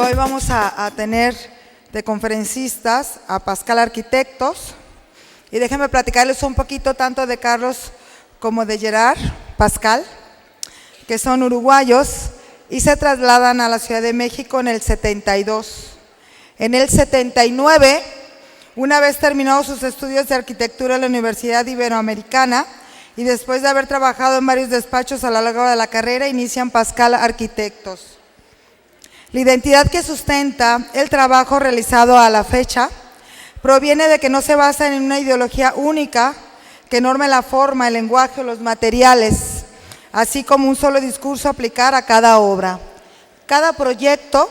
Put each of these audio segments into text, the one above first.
público, hoy vamos a tener de conferencistas a Pascal Arquitectos. Y déjenme platicarles un poquito tanto de Carlos como de Gerard Pascal, que son uruguayos y se trasladan a la Ciudad de México en el 72. En el 79, una vez terminados sus estudios de arquitectura en la Universidad Iberoamericana y después de haber trabajado en varios despachos a lo largo de la carrera, inician Pascal Arquitectos. La identidad que sustenta el trabajo realizado a la fecha proviene de que no se basa en una ideología única que norme la forma, el lenguaje o los materiales, así como un solo discurso a aplicar a cada obra. Cada proyecto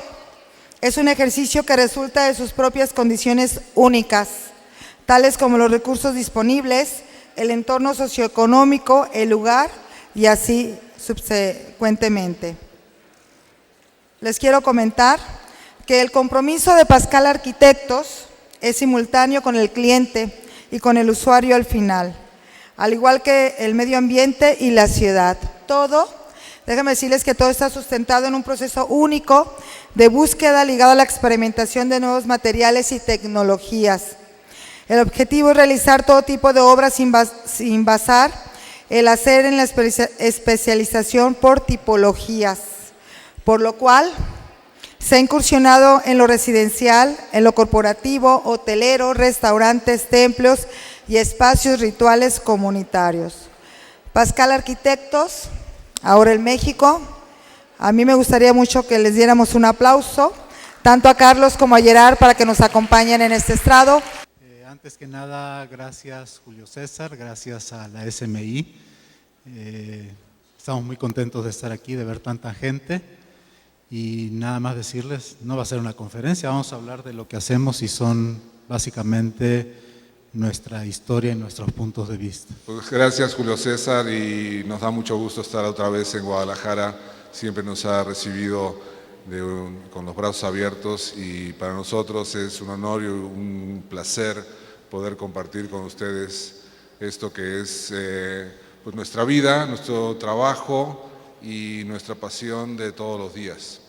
es un ejercicio que resulta de sus propias condiciones únicas, tales como los recursos disponibles, el entorno socioeconómico, el lugar y así subsecuentemente. Les quiero comentar que el compromiso de Pascal Arquitectos es simultáneo con el cliente y con el usuario al final, al igual que el medio ambiente y la ciudad. Déjenme decirles que todo está sustentado en un proceso único de búsqueda ligado a la experimentación de nuevos materiales y tecnologías. El objetivo es realizar todo tipo de obras sin basar el hacer en la especialización por tipologías, por lo cual se ha incursionado en lo residencial, en lo corporativo, hotelero, restaurantes, templos y espacios rituales comunitarios. Pascal Arquitectos, ahora en México. A mí me gustaría mucho que les diéramos un aplauso, tanto a Carlos como a Gerard, para que nos acompañen en este estrado. Antes que nada, gracias Julio César, gracias a la SMI. Estamos muy contentos de estar aquí, de ver tanta gente. Y nada más decirles, no va a ser una conferencia, vamos a hablar de lo que hacemos y son básicamente nuestra historia y nuestros puntos de vista. Pues gracias Julio César, y nos da mucho gusto estar otra vez en Guadalajara. Siempre nos ha recibido con los brazos abiertos y para nosotros es un honor y un placer poder compartir con ustedes esto que es pues nuestra vida, nuestro trabajo y nuestra pasión de todos los días.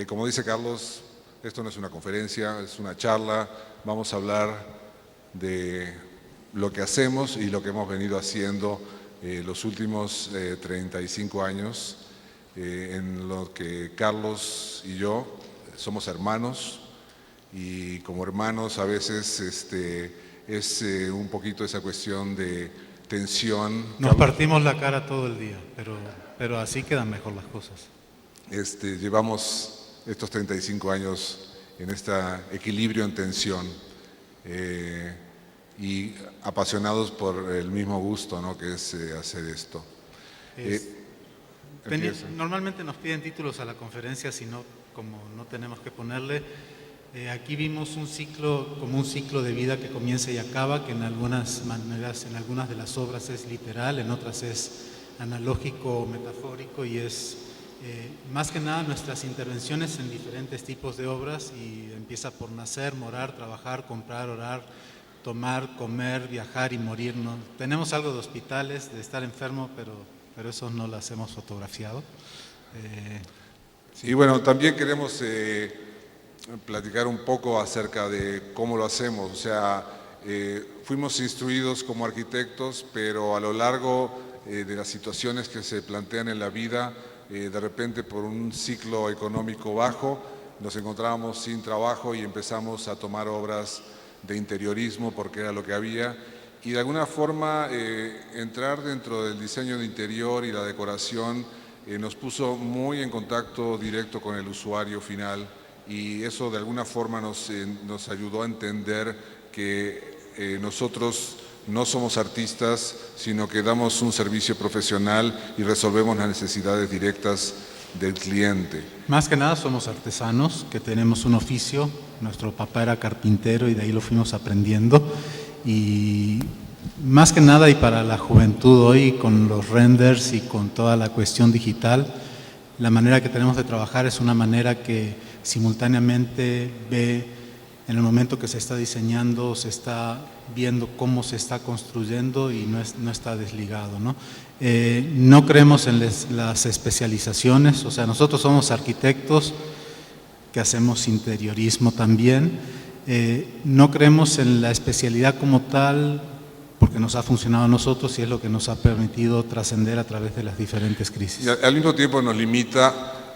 Como dice Carlos, esto no es una conferencia, es una charla. Vamos a hablar de lo que hacemos y lo que hemos venido haciendo los últimos 35 años, en lo que Carlos y yo somos hermanos, y como hermanos a veces es un poquito esa cuestión de tensión. Nos partimos la cara todo el día, pero así quedan mejor las cosas. Llevamos estos 35 años en este equilibrio en tensión y apasionados por el mismo gusto, ¿no?, que es hacer esto. Normalmente nos piden títulos a la conferencia, sino como no tenemos que ponerle. Aquí vimos un ciclo, como un ciclo de vida que comienza y acaba, que en algunas maneras, en algunas de las obras es literal, en otras es analógico o metafórico, y es más que nada nuestras intervenciones en diferentes tipos de obras, y empieza por nacer, morar, trabajar, comprar, orar, tomar, comer, viajar y morir. ¿No? Tenemos algo de hospitales, de estar enfermo, pero eso no las hemos fotografiado. Sí. Y bueno, también queremos platicar un poco acerca de cómo lo hacemos. O sea, fuimos instruidos como arquitectos, pero a lo largo de las situaciones que se plantean en la vida, de repente por un ciclo económico bajo, nos encontrábamos sin trabajo y empezamos a tomar obras de interiorismo porque era lo que había, y de alguna forma entrar dentro del diseño de interior y la decoración nos puso muy en contacto directo con el usuario final, y eso de alguna forma nos ayudó a entender que nosotros no somos artistas, sino que damos un servicio profesional y resolvemos las necesidades directas del cliente. Más que nada somos artesanos, que tenemos un oficio. Nuestro papá era carpintero y de ahí lo fuimos aprendiendo. Y más que nada, y para la juventud hoy, con los renders y con toda la cuestión digital, la manera que tenemos de trabajar es una manera que simultáneamente ve en el momento que se está diseñando, se está viendo cómo se está construyendo y no está desligado, ¿no? No creemos en las especializaciones, o sea, nosotros somos arquitectos que hacemos interiorismo también. No creemos en la especialidad como tal, porque nos ha funcionado a nosotros y es lo que nos ha permitido trascender a través de las diferentes crisis. Y al mismo tiempo nos limita,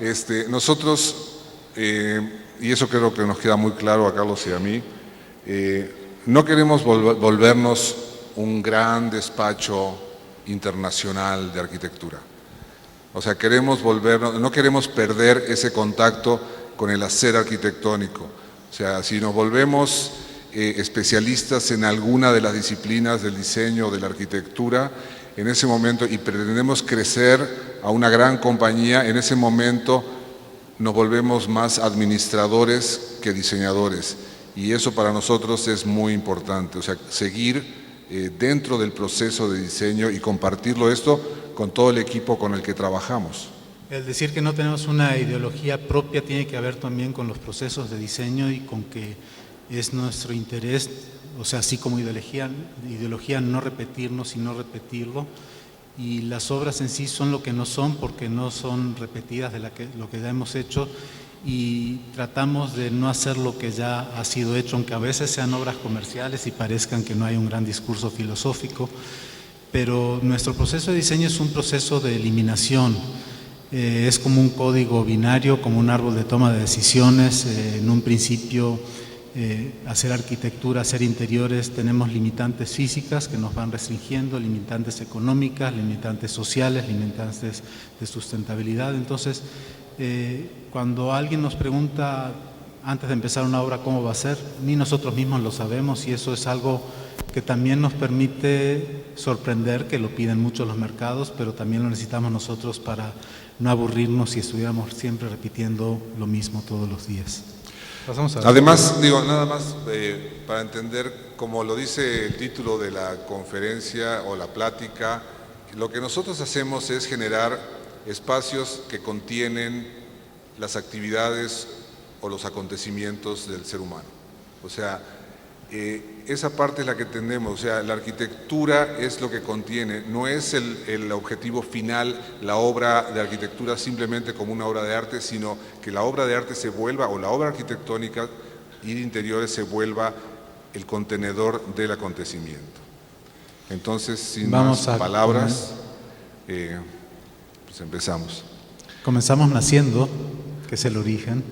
nosotros, y eso creo que nos queda muy claro a Carlos y a mí, no queremos volvernos un gran despacho internacional de arquitectura. O sea, no queremos perder ese contacto con el hacer arquitectónico. O sea, si nos volvemos especialistas en alguna de las disciplinas del diseño o de la arquitectura, en ese momento, y pretendemos crecer a una gran compañía, en ese momento nos volvemos más administradores que diseñadores. Y eso para nosotros es muy importante, o sea, seguir dentro del proceso de diseño y compartirlo esto con todo el equipo con el que trabajamos. El decir que no tenemos una ideología propia tiene que ver también con los procesos de diseño y con que es nuestro interés, o sea, así como ideología no repetirnos, sino repetirlo. Y las obras en sí son lo que no son porque no son repetidas de lo que ya hemos hecho, y tratamos de no hacer lo que ya ha sido hecho, aunque a veces sean obras comerciales y parezcan que no hay un gran discurso filosófico, pero nuestro proceso de diseño es un proceso de eliminación. Es como un código binario, como un árbol de toma de decisiones. En un principio, hacer arquitectura, hacer interiores, tenemos limitantes físicas que nos van restringiendo, limitantes económicas, limitantes sociales, limitantes de sustentabilidad. Entonces, cuando alguien nos pregunta antes de empezar una obra cómo va a ser, ni nosotros mismos lo sabemos, y eso es algo que también nos permite sorprender, que lo piden mucho los mercados, pero también lo necesitamos nosotros para no aburrirnos si estuviéramos siempre repitiendo lo mismo todos los días. Además, nada más para entender, como lo dice el título de la conferencia o la plática, lo que nosotros hacemos es generar espacios que contienen las actividades o los acontecimientos del ser humano. O sea, esa parte es la que entendemos, o sea, la arquitectura es lo que contiene, no es el objetivo final, la obra de arquitectura simplemente como una obra de arte, sino que la obra de arte se vuelva, o la obra arquitectónica y de interiores se vuelva el contenedor del acontecimiento. Entonces, sin más palabras, pues empezamos. Comenzamos naciendo, que es el origen.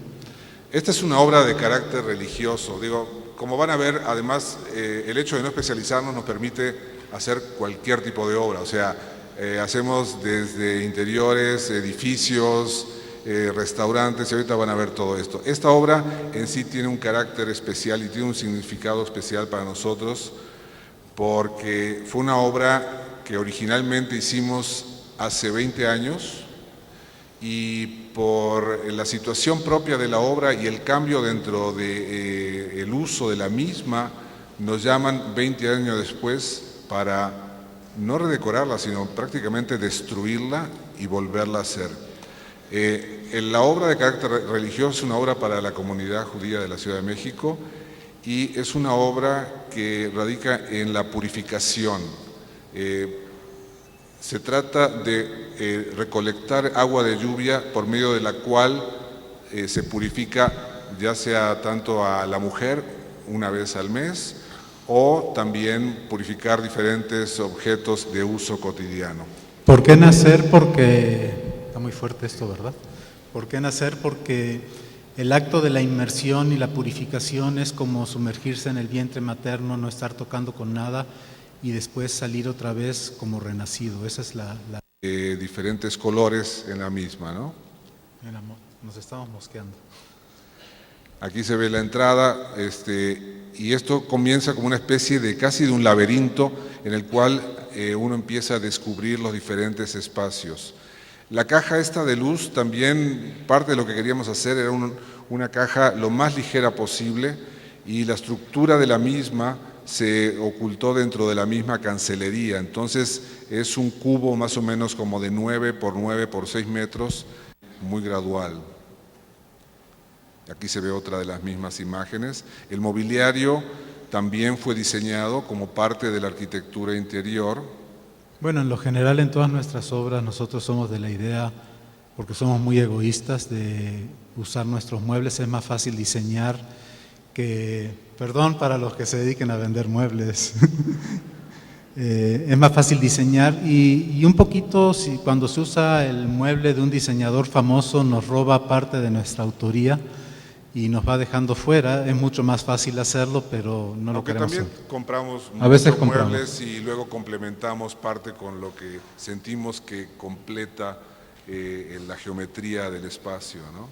Esta es una obra de carácter religioso, como van a ver, además, el hecho de no especializarnos nos permite hacer cualquier tipo de obra, o sea, hacemos desde interiores, edificios, restaurantes, y ahorita van a ver todo esto. Esta obra en sí tiene un carácter especial y tiene un significado especial para nosotros, porque fue una obra que originalmente hicimos hace 20 años, y por la situación propia de la obra y el cambio dentro del uso de la misma, nos llaman 20 años después para no redecorarla, sino prácticamente destruirla y volverla a hacer. La obra de carácter religioso es una obra para la comunidad judía de la Ciudad de México, y es una obra que radica en la purificación. Se trata de recolectar agua de lluvia por medio de la cual se purifica ya sea tanto a la mujer una vez al mes, o también purificar diferentes objetos de uso cotidiano. ¿Por qué nacer? Porque está muy fuerte esto, ¿verdad? ¿Por qué nacer? Porque el acto de la inmersión y la purificación es como sumergirse en el vientre materno, no estar tocando con nada, y después salir otra vez como renacido. Esa es la... diferentes colores en la misma, ¿no? Nos estamos mosqueando. Aquí se ve la entrada, y esto comienza como una especie de casi de un laberinto en el cual uno empieza a descubrir los diferentes espacios. La caja esta de luz también, parte de lo que queríamos hacer era una caja lo más ligera posible, y la estructura de la misma se ocultó dentro de la misma cancelería. Entonces es un cubo más o menos como de 9 por 9 por 6 metros, muy gradual. Aquí se ve otra de las mismas imágenes. El mobiliario también fue diseñado como parte de la arquitectura interior. Bueno, en lo general en todas nuestras obras nosotros somos de la idea, porque somos muy egoístas, de usar nuestros muebles, es más fácil diseñar que, perdón para los que se dediquen a vender muebles, es más fácil diseñar y un poquito cuando se usa el mueble de un diseñador famoso nos roba parte de nuestra autoría y nos va dejando fuera. Es mucho más fácil hacerlo, pero no lo queremos hacer. También compramos A veces muchos compramos muebles y luego complementamos parte con lo que sentimos que completa la geometría del espacio, ¿no?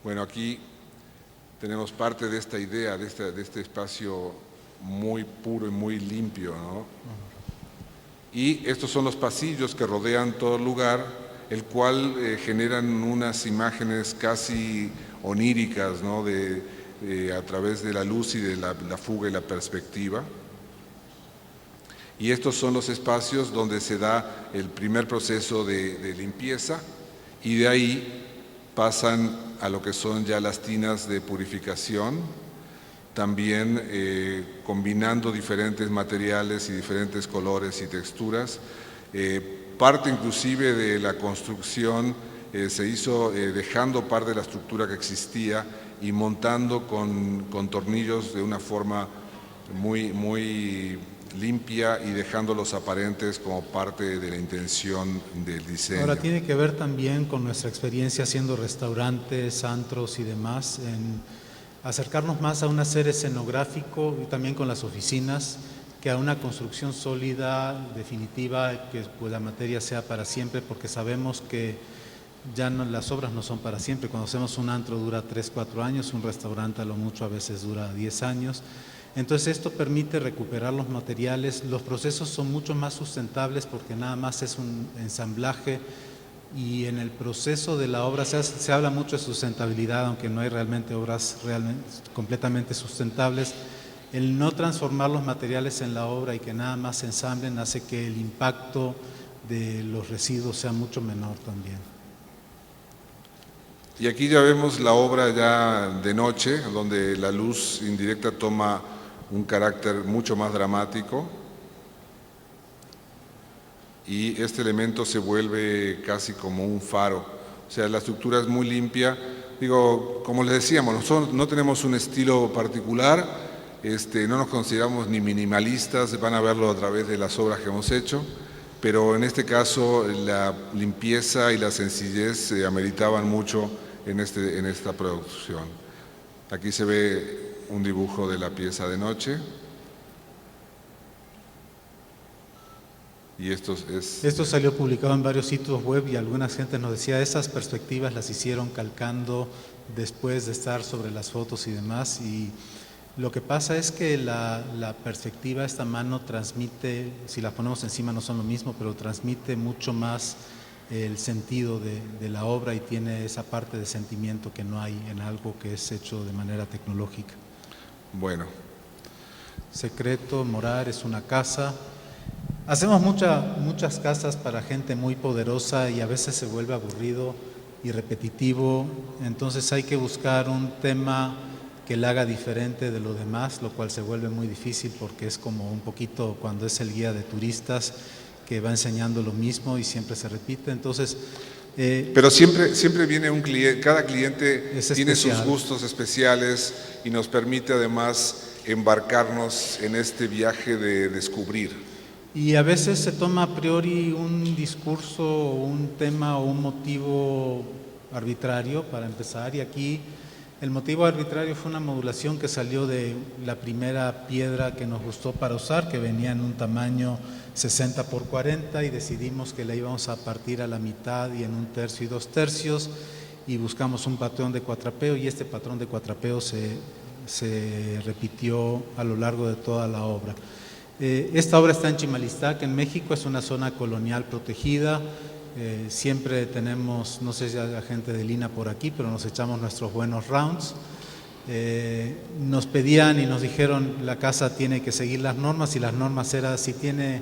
Bueno, aquí tenemos parte de esta idea, de este espacio muy puro y muy limpio, ¿no? Y estos son los pasillos que rodean todo el lugar, el cual generan unas imágenes casi oníricas, ¿no? A través de la luz y de la fuga y la perspectiva. Y estos son los espacios donde se da el primer proceso de limpieza y de ahí pasan a lo que son ya las tinas de purificación, también combinando diferentes materiales y diferentes colores y texturas. Parte inclusive de la construcción se hizo dejando parte de la estructura que existía y montando con tornillos de una forma muy limpia y dejándolos aparentes como parte de la intención del diseño. Ahora tiene que ver también con nuestra experiencia haciendo restaurantes, antros y demás, en acercarnos más a un hacer escenográfico y también con las oficinas que a una construcción sólida, definitiva, que pues, la materia sea para siempre, porque sabemos que ya no, las obras no son para siempre. Cuando hacemos un antro dura 3, 4 años, un restaurante a lo mucho a veces dura 10 años. Entonces esto permite recuperar los materiales, los procesos son mucho más sustentables porque nada más es un ensamblaje y en el proceso de la obra se habla mucho de sustentabilidad, aunque no hay realmente obras completamente sustentables. El no transformar los materiales en la obra y que nada más se ensamblen hace que el impacto de los residuos sea mucho menor también. Y aquí ya vemos la obra ya de noche, donde la luz indirecta toma un carácter mucho más dramático y este elemento se vuelve casi como un faro. O sea, la estructura es muy limpia. Digo, como les decíamos, nosotros no tenemos un estilo particular, no nos consideramos ni minimalistas, van a verlo a través de las obras que hemos hecho, pero en este caso la limpieza y la sencillez ameritaban mucho en esta producción. Aquí se ve un dibujo de la pieza de noche. Y Esto salió publicado en varios sitios web y algunas gente nos decía esas perspectivas las hicieron calcando después de estar sobre las fotos y demás. Y lo que pasa es que la perspectiva, esta mano transmite, si las ponemos encima no son lo mismo, pero transmite mucho más el sentido de la obra y tiene esa parte de sentimiento que no hay en algo que es hecho de manera tecnológica. Bueno. Secreto, Morar es una casa. Hacemos muchas casas para gente muy poderosa y a veces se vuelve aburrido y repetitivo, entonces hay que buscar un tema que la haga diferente de lo demás, lo cual se vuelve muy difícil porque es como un poquito cuando es el guía de turistas que va enseñando lo mismo y siempre se repite, entonces... pero siempre viene un cliente, cada cliente tiene sus gustos especiales y nos permite además embarcarnos en este viaje de descubrir. Y a veces se toma a priori un discurso, un tema o un motivo arbitrario para empezar, y aquí el motivo arbitrario fue una modulación que salió de la primera piedra que nos gustó para usar, que venía en un tamaño 60 por 40 y decidimos que la íbamos a partir a la mitad y en 1/3 y 2/3 y buscamos un patrón de cuatrapeo y este patrón de cuatrapeo se repitió a lo largo de toda la obra. Esta obra está en Chimalistac, en México, es una zona colonial protegida. Siempre tenemos, no sé si hay gente de Lina por aquí, pero nos echamos nuestros buenos rounds. Nos pedían y nos dijeron la casa tiene que seguir las normas y las normas eran si tiene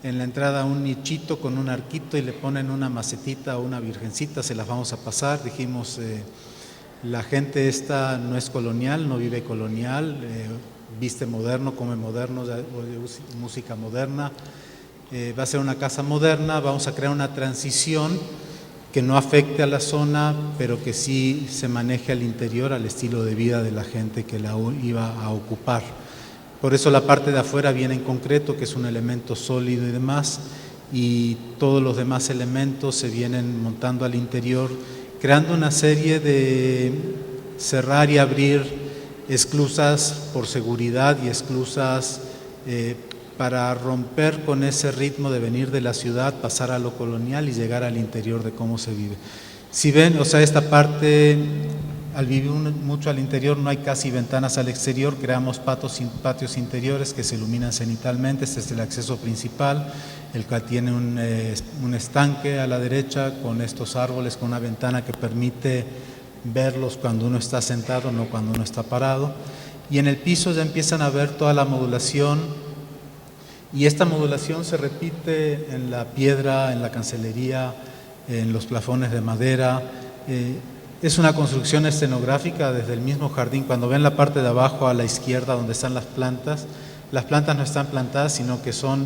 en la entrada un nichito con un arquito y le ponen una macetita o una virgencita, se las vamos a pasar. Dijimos, la gente esta no es colonial, no vive colonial, viste moderno, come moderno, oye música moderna, va a ser una casa moderna, vamos a crear una transición que no afecte a la zona, pero que sí se maneje al interior, al estilo de vida de la gente que la iba a ocupar. Por eso la parte de afuera viene en concreto, que es un elemento sólido y demás, y todos los demás elementos se vienen montando al interior, creando una serie de cerrar y abrir esclusas por seguridad y esclusas para romper con ese ritmo de venir de la ciudad, pasar a lo colonial y llegar al interior de cómo se vive. Si ven, o sea, esta parte, al vivir mucho al interior no hay casi ventanas al exterior, creamos patios interiores que se iluminan cenitalmente. Este es el acceso principal, el cual tiene un estanque a la derecha con estos árboles, con una ventana que permite verlos cuando uno está sentado, no cuando uno está parado. Y en el piso ya empiezan a ver toda la modulación, y esta modulación se repite en la piedra, en la cancelería, en los plafones de madera. Es una construcción escenográfica desde el mismo jardín. Cuando ven la parte de abajo a la izquierda donde están las plantas no están plantadas, sino que son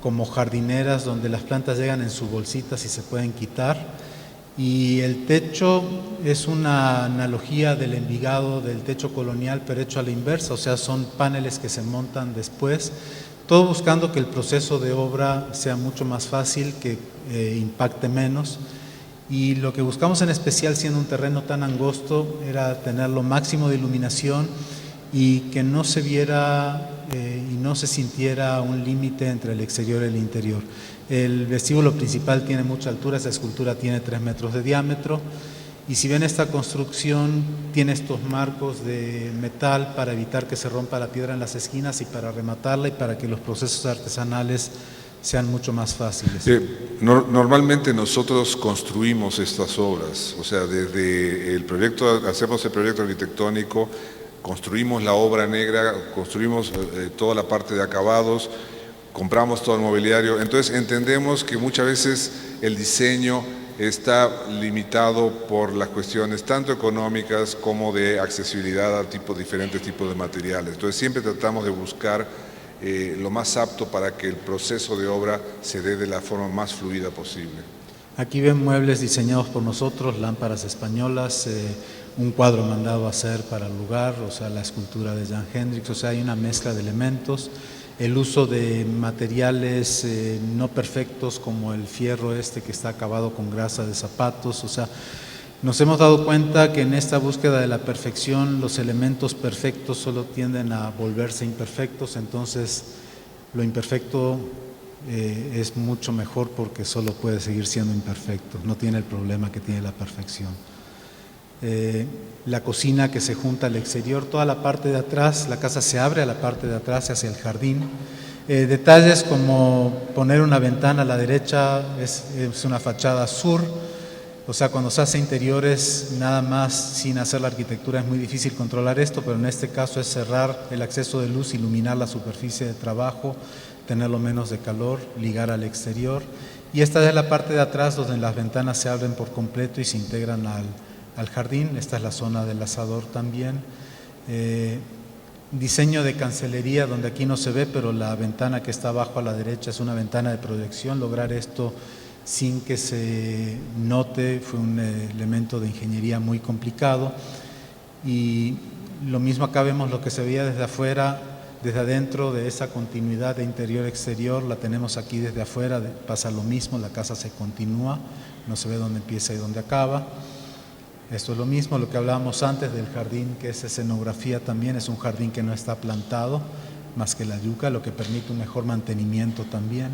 como jardineras donde las plantas llegan en sus bolsitas y se pueden quitar. Y el techo es una analogía del Envigado, del techo colonial, pero hecho a la inversa, o sea, son paneles que se montan después, todo buscando que el proceso de obra sea mucho más fácil, que impacte menos. Y lo que buscamos en especial, siendo un terreno tan angosto, era tener lo máximo de iluminación y que no se viera y no se sintiera un límite entre el exterior y el interior. El vestíbulo principal tiene mucha altura, esa escultura tiene 3 metros de diámetro, y si ven, esta construcción tiene estos marcos de metal para evitar que se rompa la piedra en las esquinas y para rematarla y para que los procesos artesanales sean mucho más fáciles. Normalmente nosotros construimos estas obras, o sea, desde el proyecto, hacemos el proyecto arquitectónico, construimos la obra negra, construimos toda la parte de acabados, compramos todo el mobiliario. Entonces entendemos que muchas veces el diseño está limitado por las cuestiones tanto económicas como de accesibilidad a diferentes tipos de materiales. Entonces siempre tratamos de buscar lo más apto para que el proceso de obra se dé de la forma más fluida posible. Aquí ven muebles diseñados por nosotros, lámparas españolas, un cuadro mandado a hacer para el lugar, o sea, la escultura de Jan Hendricks, o sea, hay una mezcla de elementos. El uso de materiales no perfectos como el fierro que está acabado con grasa de zapatos, o sea, nos hemos dado cuenta que en esta búsqueda de la perfección los elementos perfectos solo tienden a volverse imperfectos, entonces lo imperfecto es mucho mejor porque solo puede seguir siendo imperfecto, no tiene el problema que tiene la perfección. La cocina que se junta al exterior, toda la parte de atrás, la casa se abre a la parte de atrás hacia el jardín. Detalles como poner una ventana a la derecha, es una fachada sur, o sea, cuando se hace interiores nada más sin hacer la arquitectura es muy difícil controlar esto, pero en este caso es cerrar el acceso de luz, iluminar la superficie de trabajo, tenerlo menos de calor, ligar al exterior. Y esta es la parte de atrás donde las ventanas se abren por completo y se integran al jardín. Esta es la zona del asador también. Diseño de cancelería, donde aquí no se ve, pero la ventana que está abajo a la derecha es una ventana de proyección. Lograr esto sin que se note fue un elemento de ingeniería muy complicado. Y lo mismo acá vemos lo que se veía desde afuera, desde adentro, de esa continuidad de interior-exterior, la tenemos aquí desde afuera, pasa lo mismo, la casa se continúa, no se ve dónde empieza y dónde acaba. Esto es lo mismo, lo que hablábamos antes del jardín, que es escenografía también, es un jardín que no está plantado, más que la yuca, lo que permite un mejor mantenimiento también.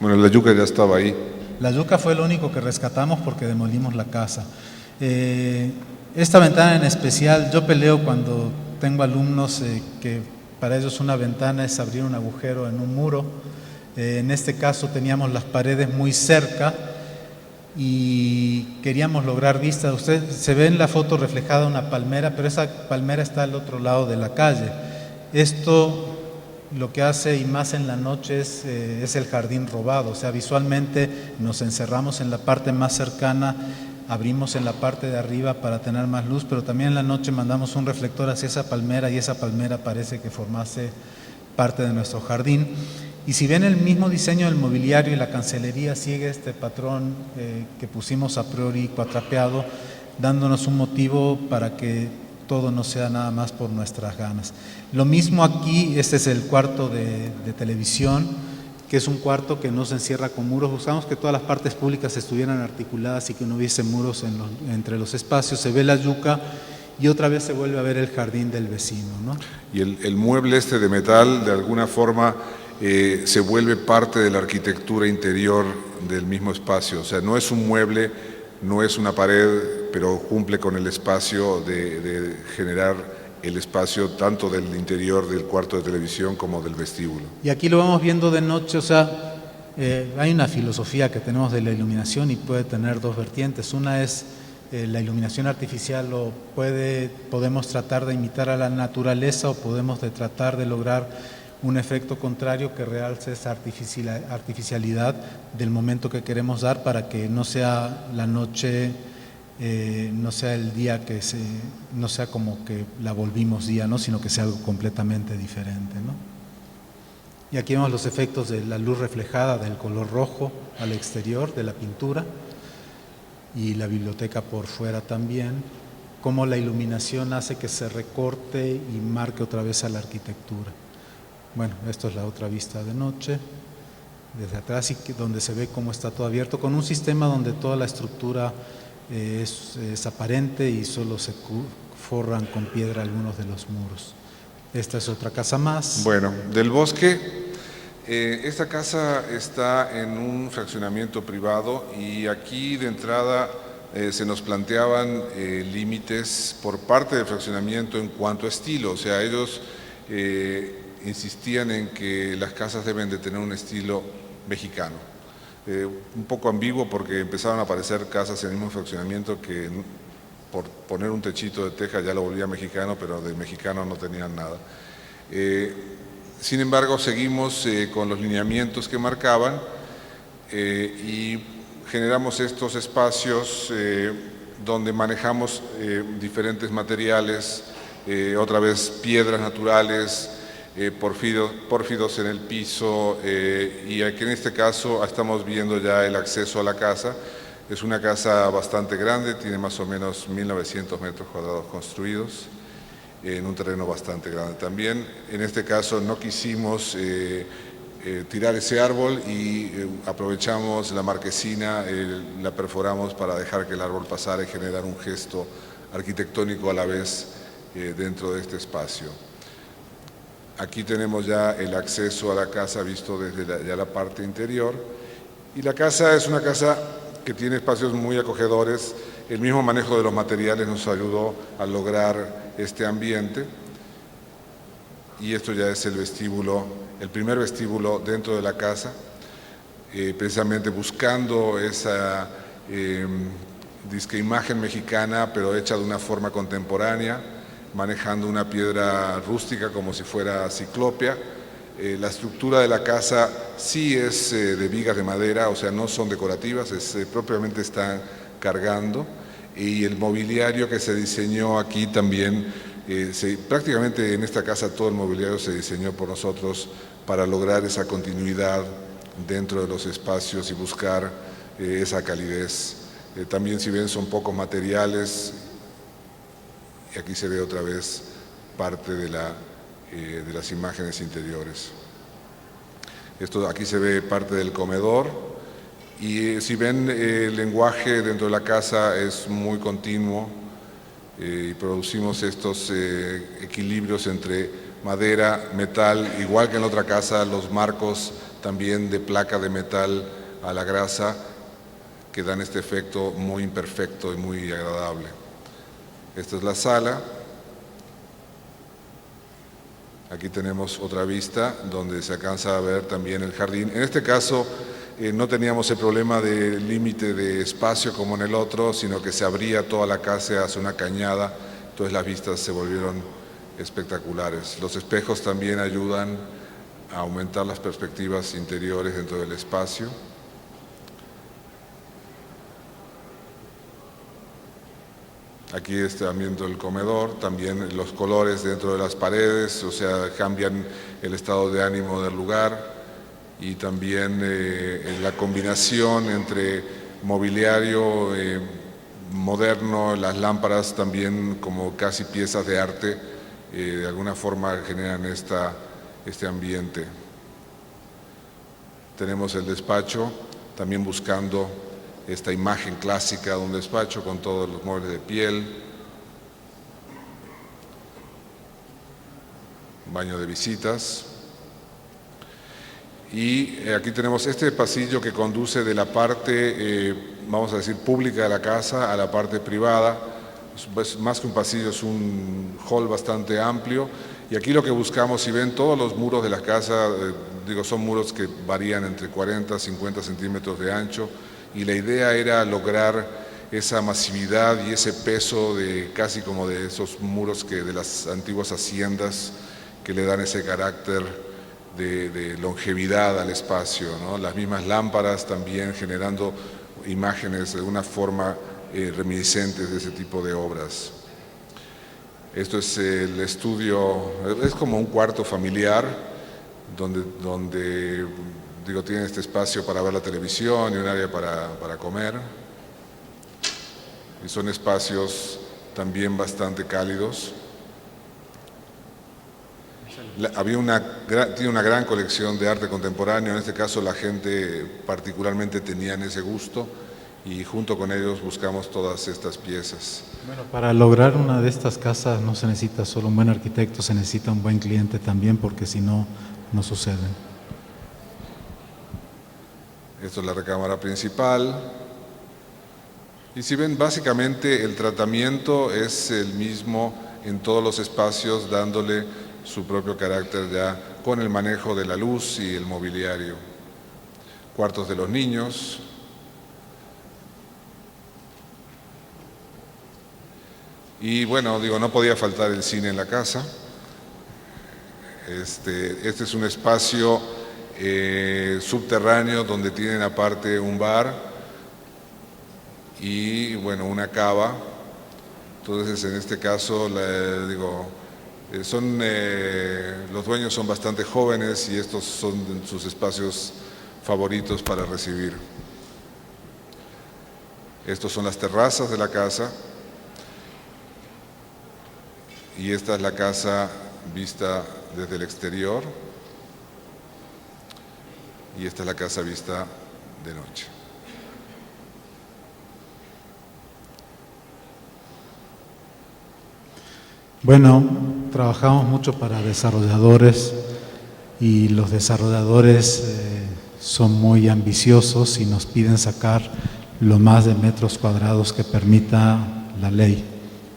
Bueno, la yuca ya estaba ahí. La yuca fue lo único que rescatamos porque demolimos la casa. Esta ventana en especial, yo peleo cuando tengo alumnos que para ellos una ventana es abrir un agujero en un muro. En este caso teníamos las paredes muy cerca y queríamos lograr vista. Usted se ve en la foto reflejada una palmera, pero esa palmera está al otro lado de la calle. Esto lo que hace, y más en la noche, es el jardín robado. O sea, visualmente nos encerramos en la parte más cercana, abrimos en la parte de arriba para tener más luz, pero también en la noche mandamos un reflector hacia esa palmera y esa palmera parece que formase parte de nuestro jardín. Y si ven el mismo diseño del mobiliario y la cancelería sigue este patrón que pusimos a priori cuatrapeado, dándonos un motivo para que todo no sea nada más por nuestras ganas. Lo mismo aquí, este es el cuarto de televisión, que es un cuarto que no se encierra con muros. Buscamos que todas las partes públicas estuvieran articuladas y que no hubiese muros entre los espacios. Se ve la yuca y otra vez se vuelve a ver el jardín del vecino, ¿no? Y el mueble este de metal, de alguna forma, se vuelve parte de la arquitectura interior del mismo espacio. O sea, no es un mueble, no es una pared, pero cumple con el espacio de generar el espacio tanto del interior del cuarto de televisión como del vestíbulo. Y aquí lo vamos viendo de noche, o sea, hay una filosofía que tenemos de la iluminación y puede tener dos vertientes. Una es la iluminación artificial, podemos tratar de imitar a la naturaleza o podemos tratar de lograr un efecto contrario que realce esa artificialidad del momento que queremos dar para que no sea la noche, no sea el día no sea como que la volvimos día, ¿no? Sino que sea algo completamente diferente, ¿no? Y aquí vemos los efectos de la luz reflejada del color rojo al exterior de la pintura y la biblioteca por fuera también, cómo la iluminación hace que se recorte y marque otra vez a la arquitectura. Bueno, esto es la otra vista de noche, desde atrás, y donde se ve cómo está todo abierto, con un sistema donde toda la estructura es aparente y solo se forran con piedra algunos de los muros. Esta es otra casa más. Bueno, del Bosque, esta casa está en un fraccionamiento privado y aquí de entrada se nos planteaban límites por parte del fraccionamiento en cuanto a estilo. O sea, ellos insistían en que las casas deben de tener un estilo mexicano. Un poco ambiguo porque empezaron a aparecer casas en el mismo fraccionamiento que por poner un techito de teja ya lo volvía mexicano, pero de mexicano no tenían nada. Sin embargo, seguimos con los lineamientos que marcaban y generamos estos espacios donde manejamos diferentes materiales, otra vez piedras naturales, pórfidos en el piso, y aquí en este caso estamos viendo ya el acceso a la casa. Es una casa bastante grande, tiene más o menos 1900 metros cuadrados construidos, en un terreno bastante grande también. En este caso no quisimos tirar ese árbol y aprovechamos la marquesina, la perforamos para dejar que el árbol pasara y generar un gesto arquitectónico a la vez dentro de este espacio. Aquí tenemos ya el acceso a la casa visto desde ya la parte interior, y la casa es una casa que tiene espacios muy acogedores. El mismo manejo de los materiales nos ayudó a lograr este ambiente, y esto ya es el vestíbulo, el primer vestíbulo dentro de la casa, precisamente buscando esa disque imagen mexicana, pero hecha de una forma contemporánea, manejando una piedra rústica como si fuera ciclópea. La estructura de la casa sí es de vigas de madera, o sea, no son decorativas, propiamente están cargando, y el mobiliario que se diseñó aquí también, prácticamente en esta casa todo el mobiliario se diseñó por nosotros para lograr esa continuidad dentro de los espacios y buscar esa calidez. También, si ven, son pocos materiales. Y aquí se ve otra vez parte de las imágenes interiores. Aquí se ve parte del comedor, y si ven, el lenguaje dentro de la casa es muy continuo, y producimos estos equilibrios entre madera, metal, igual que en la otra casa, los marcos también de placa de metal a la grasa, que dan este efecto muy imperfecto y muy agradable. Esta es la sala. Aquí tenemos otra vista donde se alcanza a ver también el jardín. En este caso no teníamos el problema de límite de espacio como en el otro, sino que se abría toda la casa hacia una cañada, entonces las vistas se volvieron espectaculares. Los espejos también ayudan a aumentar las perspectivas interiores dentro del espacio. Aquí están viendo el comedor, también los colores dentro de las paredes, o sea, cambian el estado de ánimo del lugar. y también la combinación entre mobiliario moderno, las lámparas también como casi piezas de arte, de alguna forma generan este ambiente. Tenemos el despacho, también buscando esta imagen clásica de un despacho con todos los muebles de piel, baño de visitas. Y aquí tenemos este pasillo que conduce de la parte, vamos a decir, pública de la casa a la parte privada. Es más que un pasillo, es un hall bastante amplio. Y aquí lo que buscamos, si ven todos los muros de la casa, son muros que varían entre 40 a 50 centímetros de ancho. Y la idea era lograr esa masividad y ese peso de casi como de esos muros de las antiguas haciendas que le dan ese carácter de longevidad al espacio, ¿no? Las mismas lámparas también generando imágenes de una forma reminiscentes de ese tipo de obras. Esto es el estudio, es como un cuarto familiar donde tiene este espacio para ver la televisión y un área para comer. Y son espacios también bastante cálidos. Tiene una gran colección de arte contemporáneo, en este caso la gente particularmente tenía ese gusto y junto con ellos buscamos todas estas piezas. Bueno, para lograr una de estas casas no se necesita solo un buen arquitecto, se necesita un buen cliente también, porque si no, no sucede. Esto es la recámara principal. Y si ven, básicamente el tratamiento es el mismo en todos los espacios, dándole su propio carácter ya con el manejo de la luz y el mobiliario. Cuartos de los niños. Y bueno, no podía faltar el cine en la casa. Este es un espacio subterráneo donde tienen aparte un bar y bueno, una cava. Entonces en este caso, los dueños son bastante jóvenes y estos son sus espacios favoritos para recibir. Estos son las terrazas de la casa y esta es la casa vista desde el exterior y esta es la casa vista de noche. Bueno, trabajamos mucho para desarrolladores y los desarrolladores son muy ambiciosos y nos piden sacar lo más de metros cuadrados que permita la ley,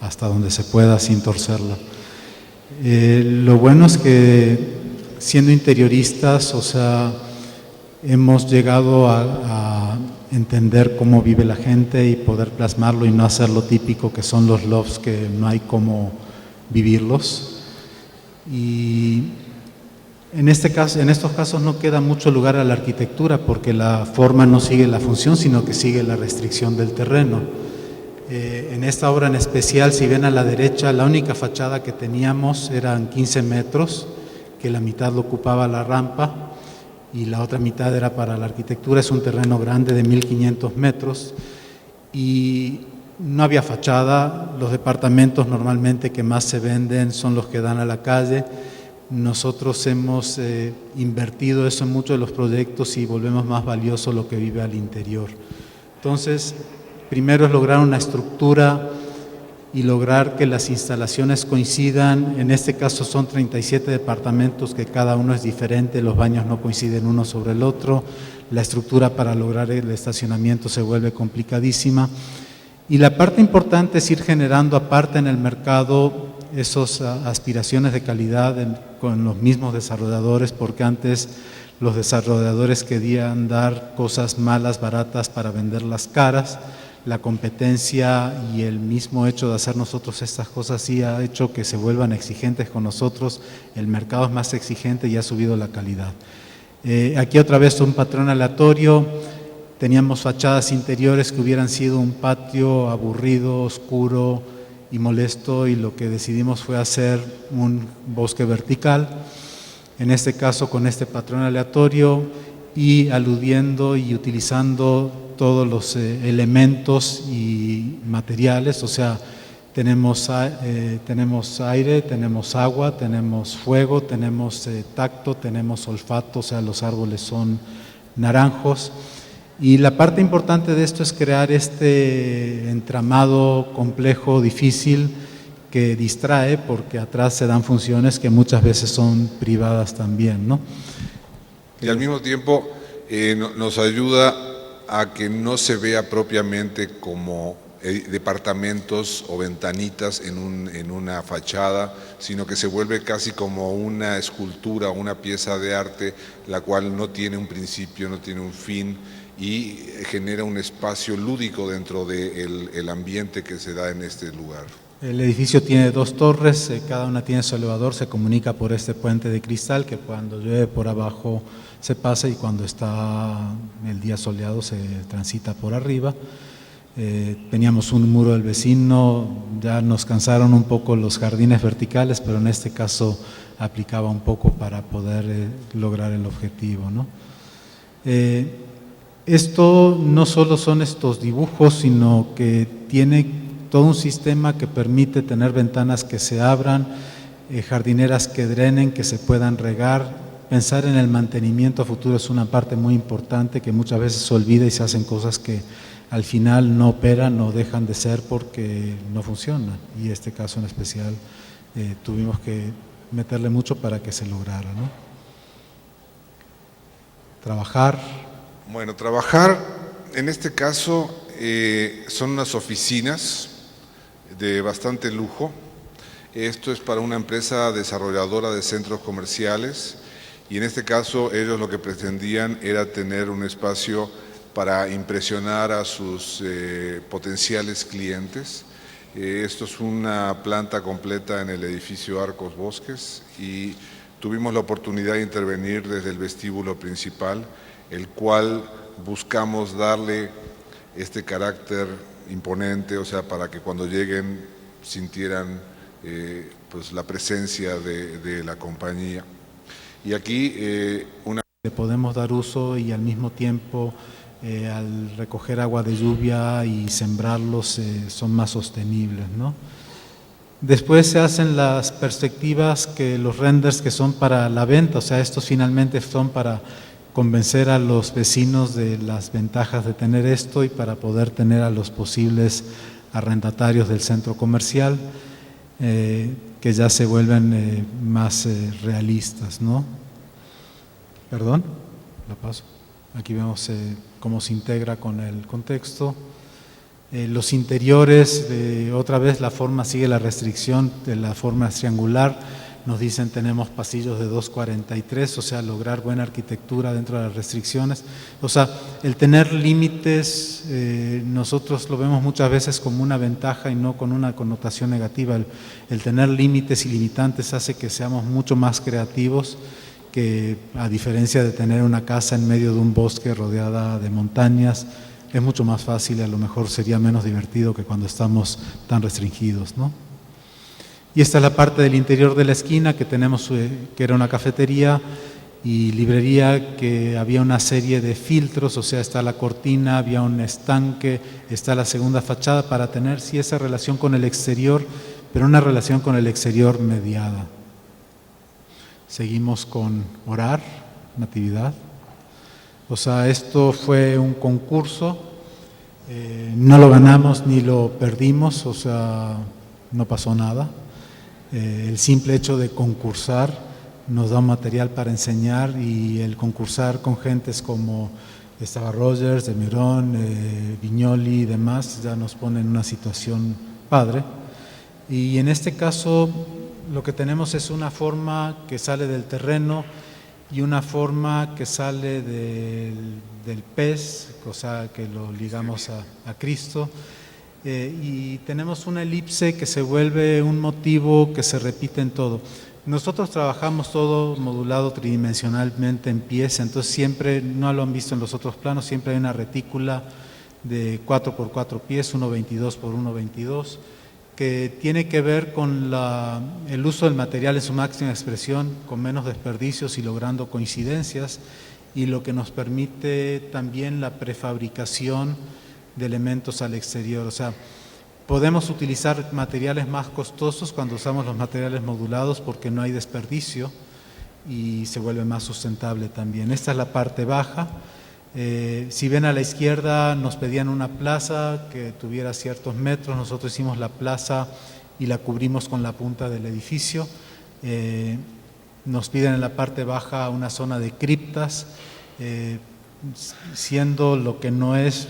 hasta donde se pueda sin torcerla. Lo bueno es que siendo interioristas, hemos llegado a entender cómo vive la gente y poder plasmarlo y no hacer lo típico que son los lofts que no hay cómo vivirlos. Y en estos casos no queda mucho lugar a la arquitectura porque la forma no sigue la función, sino que sigue la restricción del terreno. En esta obra en especial, si ven a la derecha, la única fachada que teníamos eran 15 metros, que la mitad lo ocupaba la rampa y la otra mitad era para la arquitectura. Es un terreno grande de 1500 metros y no había fachada. Los departamentos normalmente que más se venden son los que dan a la calle. Nosotros hemos invertido eso en muchos de los proyectos y volvemos más valioso lo que vive al interior. Entonces, primero es lograr una estructura y lograr que las instalaciones coincidan. En este caso son 37 departamentos que cada uno es diferente, los baños no coinciden uno sobre el otro, la estructura para lograr el estacionamiento se vuelve complicadísima. Y la parte importante es ir generando aparte en el mercado esas aspiraciones de calidad con los mismos desarrolladores, porque antes los desarrolladores querían dar cosas malas, baratas para venderlas caras. La competencia y el mismo hecho de hacer nosotros estas cosas sí ha hecho que se vuelvan exigentes con nosotros. El mercado es más exigente y ha subido la calidad. Aquí otra vez un patrón aleatorio. Teníamos fachadas interiores que hubieran sido un patio aburrido, oscuro y molesto, y lo que decidimos fue hacer un bosque vertical, en este caso con este patrón aleatorio, y aludiendo y utilizando todos los elementos y materiales, o sea, tenemos aire, tenemos agua, tenemos fuego, tenemos tacto, tenemos olfato, o sea, los árboles son naranjos. Y la parte importante de esto es crear este entramado complejo, difícil, que distrae, porque atrás se dan funciones que muchas veces son privadas también, ¿no? Y al mismo tiempo nos ayuda a que no se vea propiamente como departamentos o ventanitas en una fachada, sino que se vuelve casi como una escultura, una pieza de arte, la cual no tiene un principio, no tiene un fin, y genera un espacio lúdico dentro del ambiente que se da en este lugar. El edificio tiene 2 torres, cada una tiene su elevador, se comunica por este puente de cristal que cuando llueve por abajo se pasa y cuando está el día soleado se transita por arriba. Teníamos un muro del vecino, ya nos cansaron un poco los jardines verticales, pero en este caso aplicaba un poco para poder lograr el objetivo, ¿no? Esto no solo son estos dibujos, sino que tiene todo un sistema que permite tener ventanas que se abran, jardineras que drenen, que se puedan regar. Pensar en el mantenimiento a futuro es una parte muy importante que muchas veces se olvida y se hacen cosas que al final no operan, no dejan de ser porque no funcionan. Y este caso en especial tuvimos que meterle mucho para que se lograra, ¿no? Trabajar. Bueno, trabajar en este caso son unas oficinas de bastante lujo. Esto es para una empresa desarrolladora de centros comerciales y en este caso ellos lo que pretendían era tener un espacio para impresionar a sus potenciales clientes. Esto es una planta completa en el edificio Arcos Bosques y tuvimos la oportunidad de intervenir desde el vestíbulo principal, el cual buscamos darle este carácter imponente, o sea, para que cuando lleguen sintieran pues la presencia de la compañía. Y aquí Le podemos dar uso y al mismo tiempo al recoger agua de lluvia y sembrarlos son más sostenibles, ¿no? Después se hacen las perspectivas, que los renders que son para la venta, o sea, estos finalmente son para convencer a los vecinos de las ventajas de tener esto y para poder tener a los posibles arrendatarios del centro comercial que ya se vuelven más realistas, ¿no? Perdón, la paso. Aquí vemos cómo se integra con el contexto. Los interiores, otra vez la forma sigue la restricción de la forma triangular. Nos dicen tenemos pasillos de 2,43, o sea, lograr buena arquitectura dentro de las restricciones. O sea, el tener límites, nosotros lo vemos muchas veces como una ventaja y no con una connotación negativa. El tener límites y limitantes hace que seamos mucho más creativos, que a diferencia de tener una casa en medio de un bosque rodeada de montañas, es mucho más fácil y a lo mejor sería menos divertido que cuando estamos tan restringidos, ¿no? Y esta es la parte del interior de la esquina que tenemos, que era una cafetería y librería, que había una serie de filtros, o sea, está la cortina, había un estanque, está la segunda fachada para tener sí esa relación con el exterior, pero una relación con el exterior mediada. Seguimos con orar, Natividad. O sea, esto fue un concurso, no lo ganamos ni lo perdimos, o sea, no pasó nada. El simple hecho de concursar nos da un material para enseñar, y el concursar con gentes como estaba Rogers, de Mirón, Viñoli y demás, ya nos pone en una situación padre. Y en este caso lo que tenemos es una forma que sale del terreno y una forma que sale del pez, o sea, que lo ligamos a Cristo. Y tenemos una elipse que se vuelve un motivo que se repite en todo. Nosotros trabajamos todo modulado tridimensionalmente en pieza, entonces siempre, no lo han visto en los otros planos, siempre hay una retícula de 4x4 pies, 1.22 por 1.22, que tiene que ver con el uso del material en su máxima expresión, con menos desperdicios y logrando coincidencias. y lo que nos permite también la prefabricación de elementos al exterior. O sea, podemos utilizar materiales más costosos cuando usamos los materiales modulados porque no hay desperdicio y se vuelve más sustentable también. Esta es la parte baja. Si ven a la izquierda, nos pedían una plaza que tuviera ciertos metros. Nosotros hicimos la plaza y la cubrimos con la punta del edificio. Nos piden en la parte baja una zona de criptas, siendo lo que no es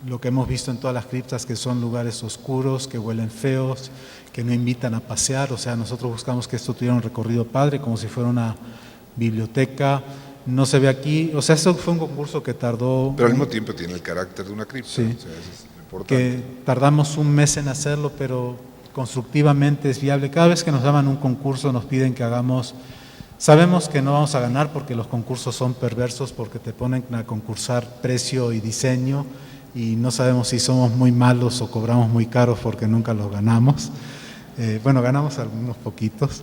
lo que hemos visto en todas las criptas, que son lugares oscuros, que huelen feos, que no invitan a pasear. O sea, nosotros buscamos que esto tuviera un recorrido padre, como si fuera una biblioteca. No se ve aquí, o sea, eso fue un concurso que tardó... Pero al mismo tiempo tiene el carácter de una cripta, sí, o sea, eso es importante. Que tardamos un mes en hacerlo, pero constructivamente es viable. Cada vez que nos llaman un concurso nos piden que hagamos... Sabemos que no vamos a ganar porque los concursos son perversos, porque te ponen a concursar precio y diseño y no sabemos si somos muy malos o cobramos muy caros porque nunca los ganamos. Bueno, ganamos algunos poquitos.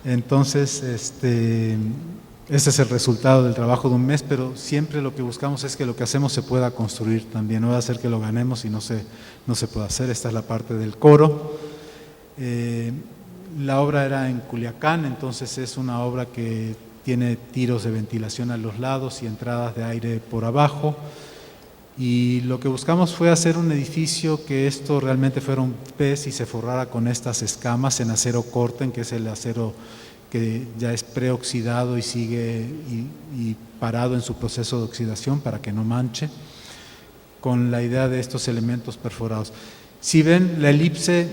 Entonces, ese es el resultado del trabajo de un mes, pero siempre lo que buscamos es que lo que hacemos se pueda construir también. No va a ser que lo ganemos y no se pueda hacer. Esta es la parte del coro. La obra era en Culiacán, entonces es una obra que tiene tiros de ventilación a los lados y entradas de aire por abajo. Y lo que buscamos fue hacer un edificio que esto realmente fuera un pez y se forrara con estas escamas en acero Corten, que es el acero que ya es preoxidado y sigue y parado en su proceso de oxidación para que no manche, con la idea de estos elementos perforados. Si ven, la elipse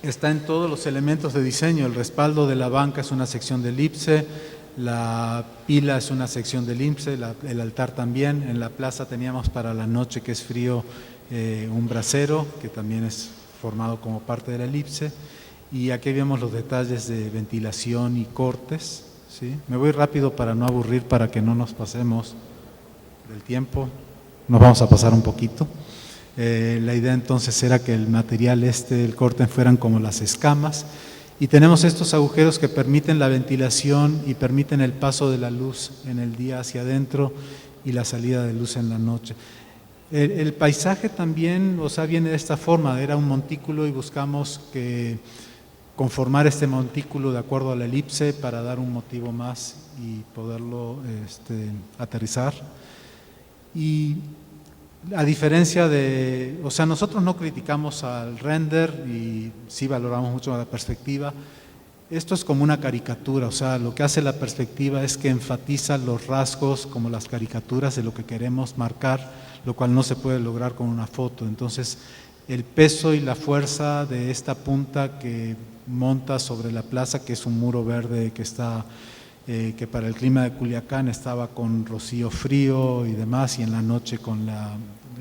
está en todos los elementos de diseño. El respaldo de la banca es una sección de elipse, la pila es una sección de elipse, el altar también. En la plaza teníamos para la noche, que es frío, un brasero, que también es formado como parte de la elipse. Y aquí vemos los detalles de ventilación y cortes, ¿sí? Me voy rápido para no aburrir, para que no nos pasemos del tiempo. Nos vamos a pasar un poquito. La idea entonces era que el material el corte, fueran como las escamas, y tenemos estos agujeros que permiten la ventilación y permiten el paso de la luz en el día hacia adentro y la salida de luz en la noche. El paisaje también, o sea, viene de esta forma. Era un montículo y buscamos conformar este montículo de acuerdo a la elipse para dar un motivo más y poderlo aterrizar. Y a diferencia o sea, nosotros no criticamos al render y sí valoramos mucho la perspectiva. Esto es como una caricatura, o sea, lo que hace la perspectiva es que enfatiza los rasgos como las caricaturas de lo que queremos marcar, lo cual no se puede lograr con una foto. Entonces, el peso y la fuerza de esta punta que monta sobre la plaza, que es un muro verde que para el clima de Culiacán estaba con rocío frío y demás, y en la noche con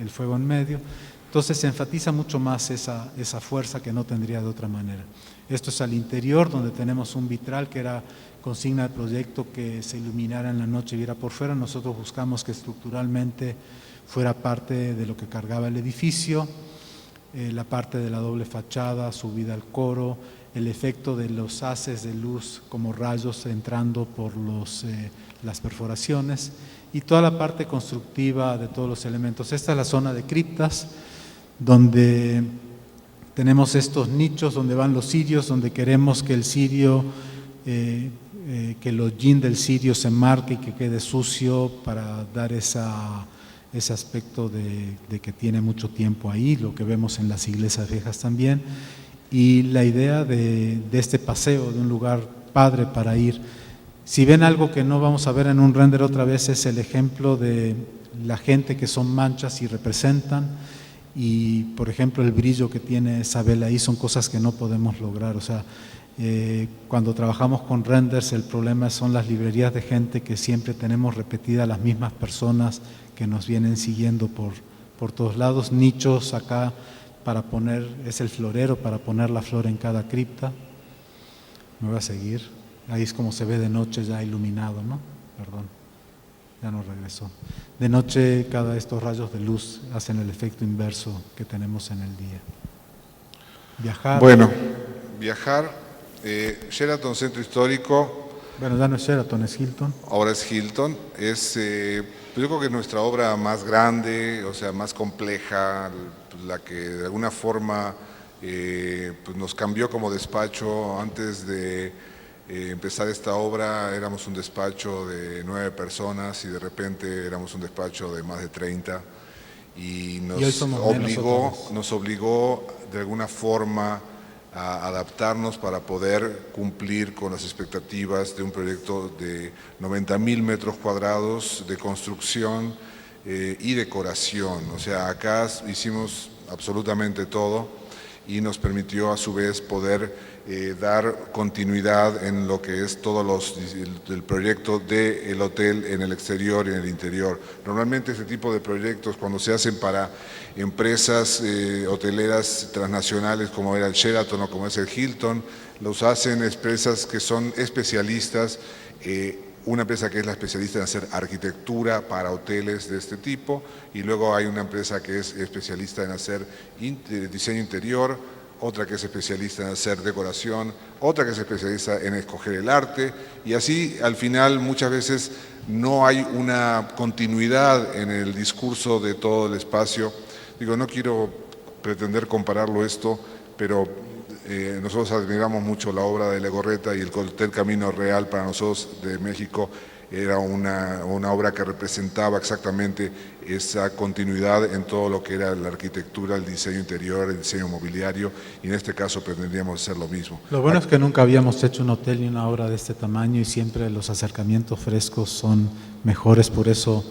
el fuego en medio. Entonces se enfatiza mucho más esa fuerza que no tendría de otra manera. Esto es al interior, donde tenemos un vitral que era consigna del proyecto, que se iluminara en la noche y viera por fuera. Nosotros buscamos que estructuralmente fuera parte de lo que cargaba el edificio, la parte de la doble fachada, subida al coro, el efecto de los haces de luz como rayos entrando por las perforaciones, y toda la parte constructiva de todos los elementos. Esta es la zona de criptas, donde tenemos estos nichos donde van los cirios, donde queremos que el cirio, que el hollín del cirio se marque y que quede sucio, para dar ese aspecto de que tiene mucho tiempo ahí, lo que vemos en las iglesias viejas también. Y la idea de este paseo, de un lugar padre para ir. Si ven algo que no vamos a ver en un render otra vez, es el ejemplo de la gente que son manchas y representan, y por ejemplo el brillo que tiene esa vela ahí son cosas que no podemos lograr. O sea, cuando trabajamos con renders, el problema son las librerías de gente que siempre tenemos repetidas las mismas personas que nos vienen siguiendo por todos lados. Nichos acá para poner, es el florero para poner la flor en cada cripta. Me voy a seguir. Ahí es como se ve de noche ya iluminado, ¿no? Perdón, ya no regresó. De noche estos rayos de luz hacen el efecto inverso que tenemos en el día. Viajar. Bueno, viajar. Sheraton Centro Histórico Bueno, ya no es Sheraton, es Hilton. Ahora es Hilton. Yo creo que nuestra obra más grande, o sea, más compleja, la que de alguna forma pues nos cambió como despacho. Antes de empezar esta obra éramos un despacho de 9 personas y de repente éramos un despacho de más de 30 y Y hoy somos menos otra vez. nos obligó de alguna forma a adaptarnos para poder cumplir con las expectativas de un proyecto de 90.000 metros cuadrados de construcción y decoración. O sea, acá hicimos absolutamente todo y nos permitió a su vez poder dar continuidad en lo que es el proyecto del hotel en el exterior y en el interior. Normalmente este tipo de proyectos, cuando se hacen para empresas hoteleras transnacionales como era el Sheraton o como es el Hilton, los hacen empresas que son especialistas, una empresa que es la especialista en hacer arquitectura para hoteles de este tipo, y luego hay una empresa que es especialista en hacer diseño interior, otra que es especialista en hacer decoración, otra que es especialista en escoger el arte, y así al final muchas veces no hay una continuidad en el discurso de todo el espacio. Digo, no quiero pretender compararlo esto, pero nosotros admiramos mucho la obra de Legorreta y el Hotel Camino Real para nosotros de México era una obra que representaba exactamente esa continuidad en todo lo que era la arquitectura, el diseño interior, el diseño mobiliario, y en este caso pretendíamos hacer lo mismo. Lo bueno es que nunca habíamos hecho un hotel y una obra de este tamaño y siempre los acercamientos frescos son mejores, por eso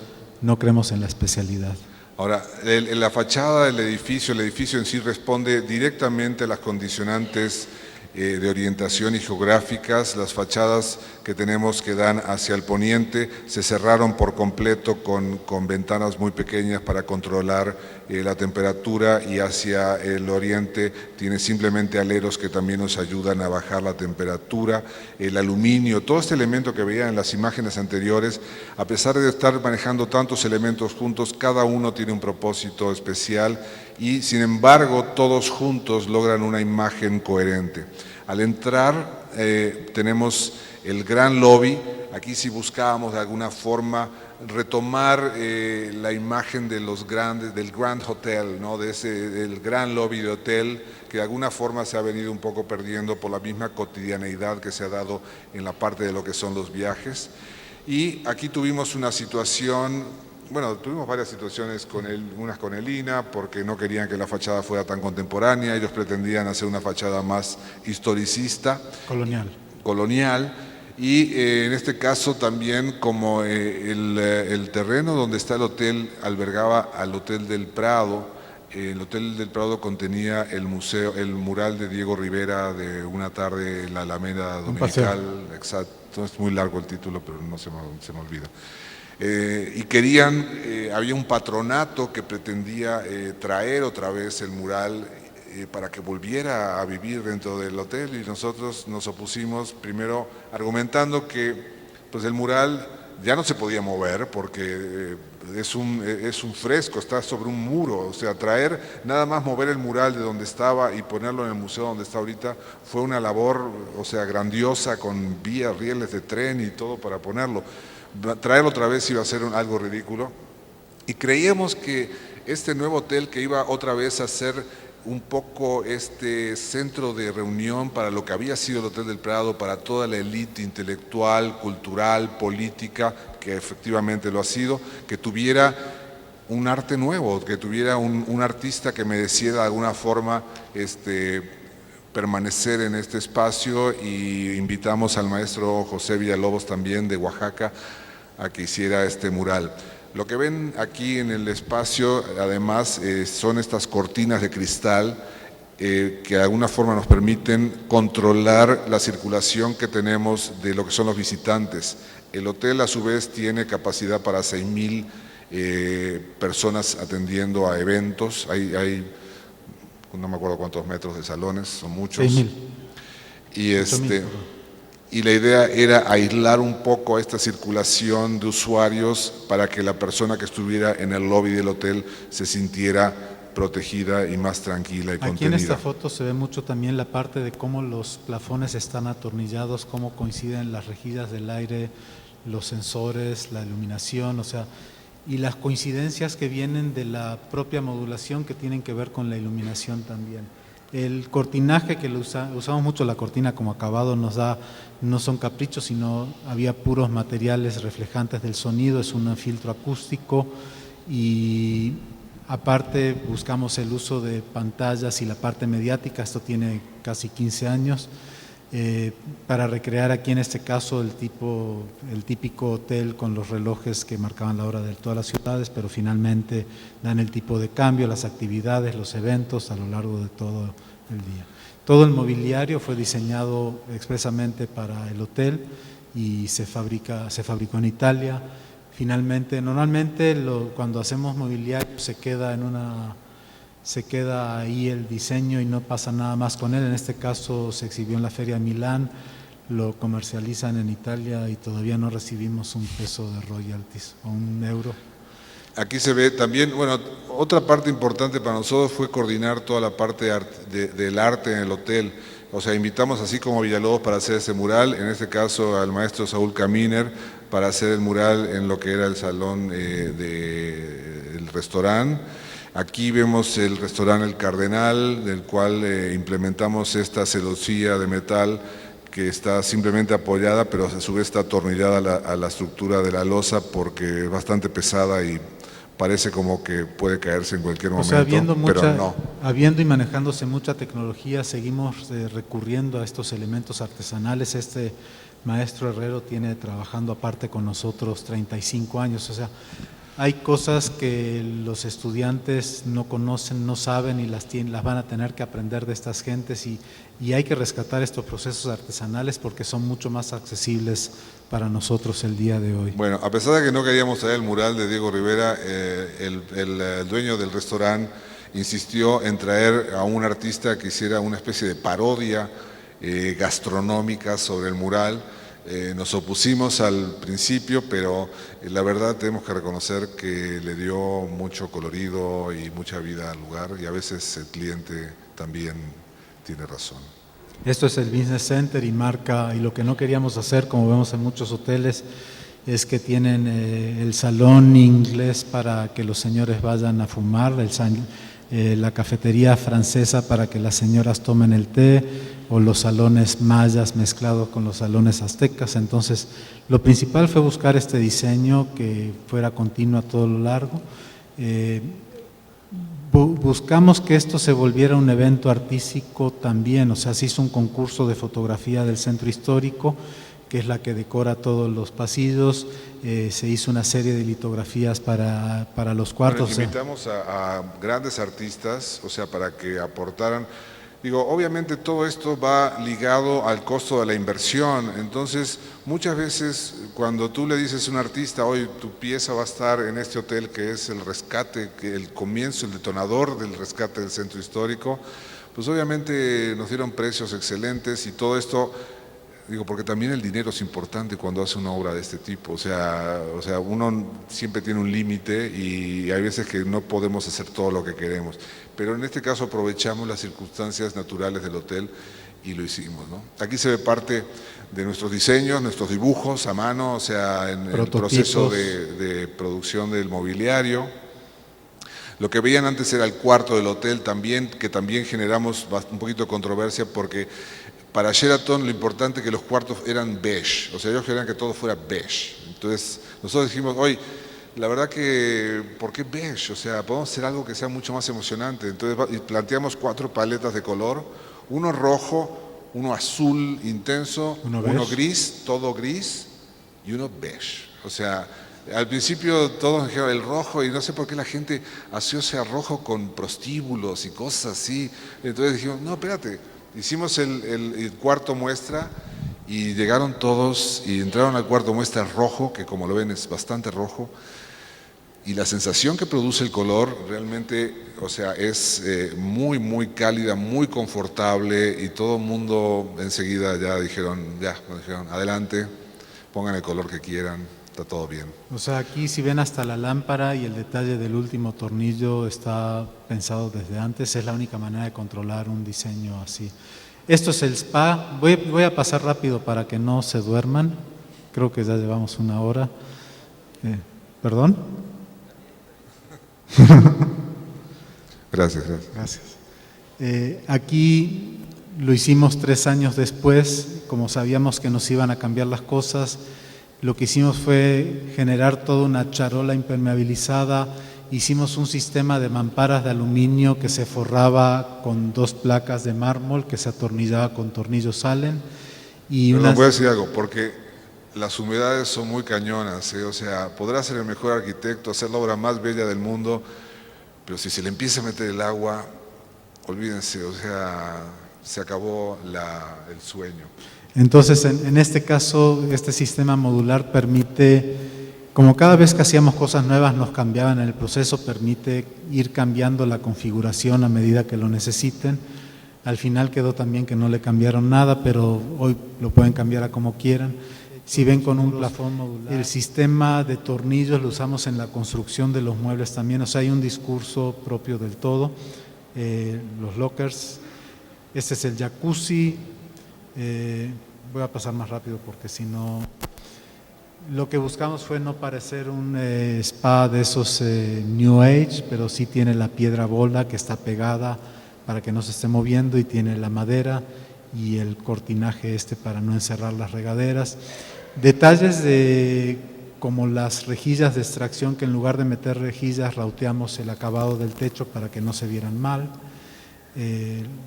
no creemos en la especialidad. Ahora, la fachada del edificio, el edificio en sí responde directamente a las condicionantes de orientación y geográficas. Las fachadas que tenemos que dan hacia el poniente se cerraron por completo con ventanas muy pequeñas para controlar la temperatura, y hacia el oriente tiene simplemente aleros que también nos ayudan a bajar la temperatura. El aluminio, todo este elemento que veían en las imágenes anteriores, a pesar de estar manejando tantos elementos juntos, cada uno tiene un propósito especial y sin embargo todos juntos logran una imagen coherente. Al entrar tenemos el gran lobby. Aquí sí buscábamos de alguna forma retomar la imagen de los grandes, del Grand Hotel, ¿no? Del gran lobby de hotel, que de alguna forma se ha venido un poco perdiendo por la misma cotidianeidad que se ha dado en la parte de lo que son los viajes. Y aquí tuvimos una situación, bueno, tuvimos varias situaciones, unas con el INA, porque no querían que la fachada fuera tan contemporánea, ellos pretendían hacer una fachada más historicista. Colonial. Y en este caso también, como el terreno donde está el hotel albergaba al Hotel del Prado, el Hotel del Prado contenía el mural de Diego Rivera de Una tarde en la Alameda Dominical. Exacto, es muy largo el título, pero no se me olvida. Y querían, había un patronato que pretendía traer otra vez el mural para que volviera a vivir dentro del hotel, y nosotros nos opusimos, primero argumentando que pues el mural ya no se podía mover porque es un fresco, está sobre un muro. O sea, nada más mover el mural de donde estaba y ponerlo en el museo donde está ahorita fue una labor, o sea, grandiosa, con vías, rieles de tren y todo para ponerlo. Traerlo otra vez iba a ser algo ridículo, y creíamos que este nuevo hotel, que iba otra vez a ser un poco este centro de reunión para lo que había sido el Hotel del Prado, para toda la élite intelectual, cultural, política, que efectivamente lo ha sido, que tuviera un arte nuevo, que tuviera un artista que mereciera de alguna forma permanecer en este espacio, y invitamos al maestro José Villalobos también de Oaxaca a que hiciera este mural. Lo que ven aquí en el espacio, además, son estas cortinas de cristal que de alguna forma nos permiten controlar la circulación que tenemos de lo que son los visitantes. El hotel, a su vez, tiene capacidad para 6.000 personas atendiendo a eventos. Hay no me acuerdo cuántos metros de salones, son muchos. 6.000. Y la idea era aislar un poco a esta circulación de usuarios para que la persona que estuviera en el lobby del hotel se sintiera protegida y más tranquila y Aquí contenida. en esta foto se ve mucho también la parte de cómo los plafones están atornillados, cómo coinciden las rejillas del aire, los sensores, la iluminación, o sea, y las coincidencias que vienen de la propia modulación que tienen que ver con la iluminación también. El cortinaje que usamos mucho, la cortina como acabado nos da, no son caprichos, sino había puros materiales reflejantes del sonido, es un filtro acústico y aparte buscamos el uso de pantallas y la parte mediática, esto tiene casi 15 años, para recrear aquí en este caso el típico hotel con los relojes que marcaban la hora de todas las ciudades, pero finalmente dan el tipo de cambio, las actividades, los eventos a lo largo de todo el día. Todo el mobiliario fue diseñado expresamente para el hotel y se fabricó en Italia. Finalmente, normalmente cuando hacemos mobiliario se queda ahí el diseño y no pasa nada más con él. En este caso se exhibió en la Feria de Milán, lo comercializan en Italia y todavía no recibimos un peso de royalties o un euro. Aquí se ve también, bueno, otra parte importante para nosotros fue coordinar toda la parte del arte en el hotel. O sea, invitamos así como a Villalobos para hacer ese mural, en este caso al maestro Saúl Caminer para hacer el mural en lo que era el salón del restaurante. Aquí vemos el restaurante El Cardenal, del cual implementamos esta celosía de metal que está simplemente apoyada, pero a su vez está atornillada a la estructura de la losa porque es bastante pesada y parece como que puede caerse en cualquier momento, pero no. Habiendo y manejándose mucha tecnología, seguimos recurriendo a estos elementos artesanales. Este maestro herrero tiene trabajando aparte con nosotros 35 años, o sea, hay cosas que los estudiantes no conocen, no saben y las van a tener que aprender de estas gentes y hay que rescatar estos procesos artesanales porque son mucho más accesibles para nosotros el día de hoy. Bueno, a pesar de que no queríamos traer el mural de Diego Rivera, el dueño del restaurante insistió en traer a un artista que hiciera una especie de parodia gastronómica sobre el mural. Nos opusimos al principio, pero la verdad tenemos que reconocer que le dio mucho colorido y mucha vida al lugar y a veces el cliente también tiene razón. Esto es el Business Center y lo que no queríamos hacer, como vemos en muchos hoteles, es que tienen el salón inglés para que los señores vayan a fumar, la cafetería francesa para que las señoras tomen el té, o los salones mayas mezclados con los salones aztecas. Entonces, lo principal fue buscar este diseño que fuera continuo a todo lo largo. Buscamos que esto se volviera un evento artístico también, o sea, se hizo un concurso de fotografía del centro histórico, que es la que decora todos los pasillos, se hizo una serie de litografías para los cuartos. Bueno, invitamos a grandes artistas, o sea, para que aportaran. Digo, obviamente todo esto va ligado al costo de la inversión, entonces muchas veces cuando tú le dices a un artista, hoy tu pieza va a estar en este hotel que es el rescate, que el comienzo, el detonador del rescate del centro histórico, pues obviamente nos dieron precios excelentes y todo esto, digo, porque también el dinero es importante cuando hace una obra de este tipo, o sea, uno siempre tiene un límite y hay veces que no podemos hacer todo lo que queremos, pero en este caso aprovechamos las circunstancias naturales del hotel y lo hicimos, ¿no? Aquí se ve parte de nuestros diseños, nuestros dibujos a mano, o sea, en el proceso de producción del mobiliario. Lo que veían antes era el cuarto del hotel también, que también generamos un poquito de controversia porque para Sheraton lo importante es que los cuartos eran beige, o sea, ellos querían que todo fuera beige. Entonces, nosotros dijimos, oye, la verdad que, ¿por qué beige? O sea, podemos hacer algo que sea mucho más emocionante. Entonces, planteamos 4 paletas de color, uno rojo, uno azul intenso, uno gris, todo gris, y uno beige. O sea, al principio todos dijeron el rojo y no sé por qué la gente asocia rojo con prostíbulos y cosas así. Entonces dijimos, no, espérate. Hicimos el cuarto muestra y llegaron todos y entraron al cuarto muestra rojo, que como lo ven es bastante rojo, y la sensación que produce el color realmente, o sea, es muy, muy cálida, muy confortable y todo el mundo enseguida ya dijeron, adelante, pongan el color que quieran. está todo bien. O sea, aquí si ven hasta la lámpara y el detalle del último tornillo está pensado desde antes, es la única manera de controlar un diseño así. Esto es el spa, voy a pasar rápido para que no se duerman, creo que ya llevamos 1 hora. ¿Perdón? Gracias. Gracias. Aquí lo hicimos 3 años después, como sabíamos que nos iban a cambiar las cosas, lo que hicimos fue generar toda una charola impermeabilizada, hicimos un sistema de mamparas de aluminio que se forraba con 2 placas de mármol que se atornillaba con tornillos Allen. Pero no voy a decir algo, porque las humedades son muy cañonas, o sea, podrá ser el mejor arquitecto, hacer la obra más bella del mundo, pero si se le empieza a meter el agua, olvídense, o sea, se acabó el sueño. Entonces, en este caso, este sistema modular permite, como cada vez que hacíamos cosas nuevas nos cambiaban en el proceso, permite ir cambiando la configuración a medida que lo necesiten. Al final quedó también que no le cambiaron nada, pero hoy lo pueden cambiar a como quieran. Si ven con un plafón modular, el sistema de tornillos lo usamos en la construcción de los muebles también, o sea, hay un discurso propio del todo. Los lockers, este es el jacuzzi. Voy a pasar más rápido porque si no, lo que buscamos fue no parecer un spa de esos New Age, pero sí tiene la piedra bola que está pegada para que no se esté moviendo y tiene la madera y el cortinaje para no encerrar las regaderas. Detalles como las rejillas de extracción, que en lugar de meter rejillas rauteamos el acabado del techo para que no se vieran mal.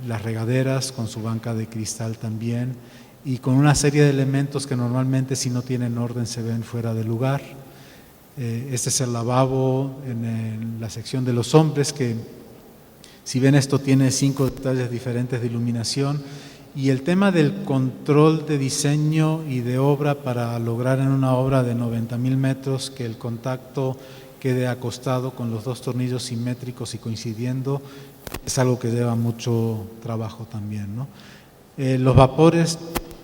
Las regaderas con su banca de cristal también, y con una serie de elementos que normalmente si no tienen orden se ven fuera de lugar. Este es el lavabo en la sección de los hombres, que si ven esto tiene 5 detalles diferentes de iluminación, y el tema del control de diseño y de obra para lograr en una obra de 90.000 metros que el contacto quede acostado con los 2 tornillos simétricos y coincidiendo, es algo que lleva mucho trabajo también, ¿no? Los vapores,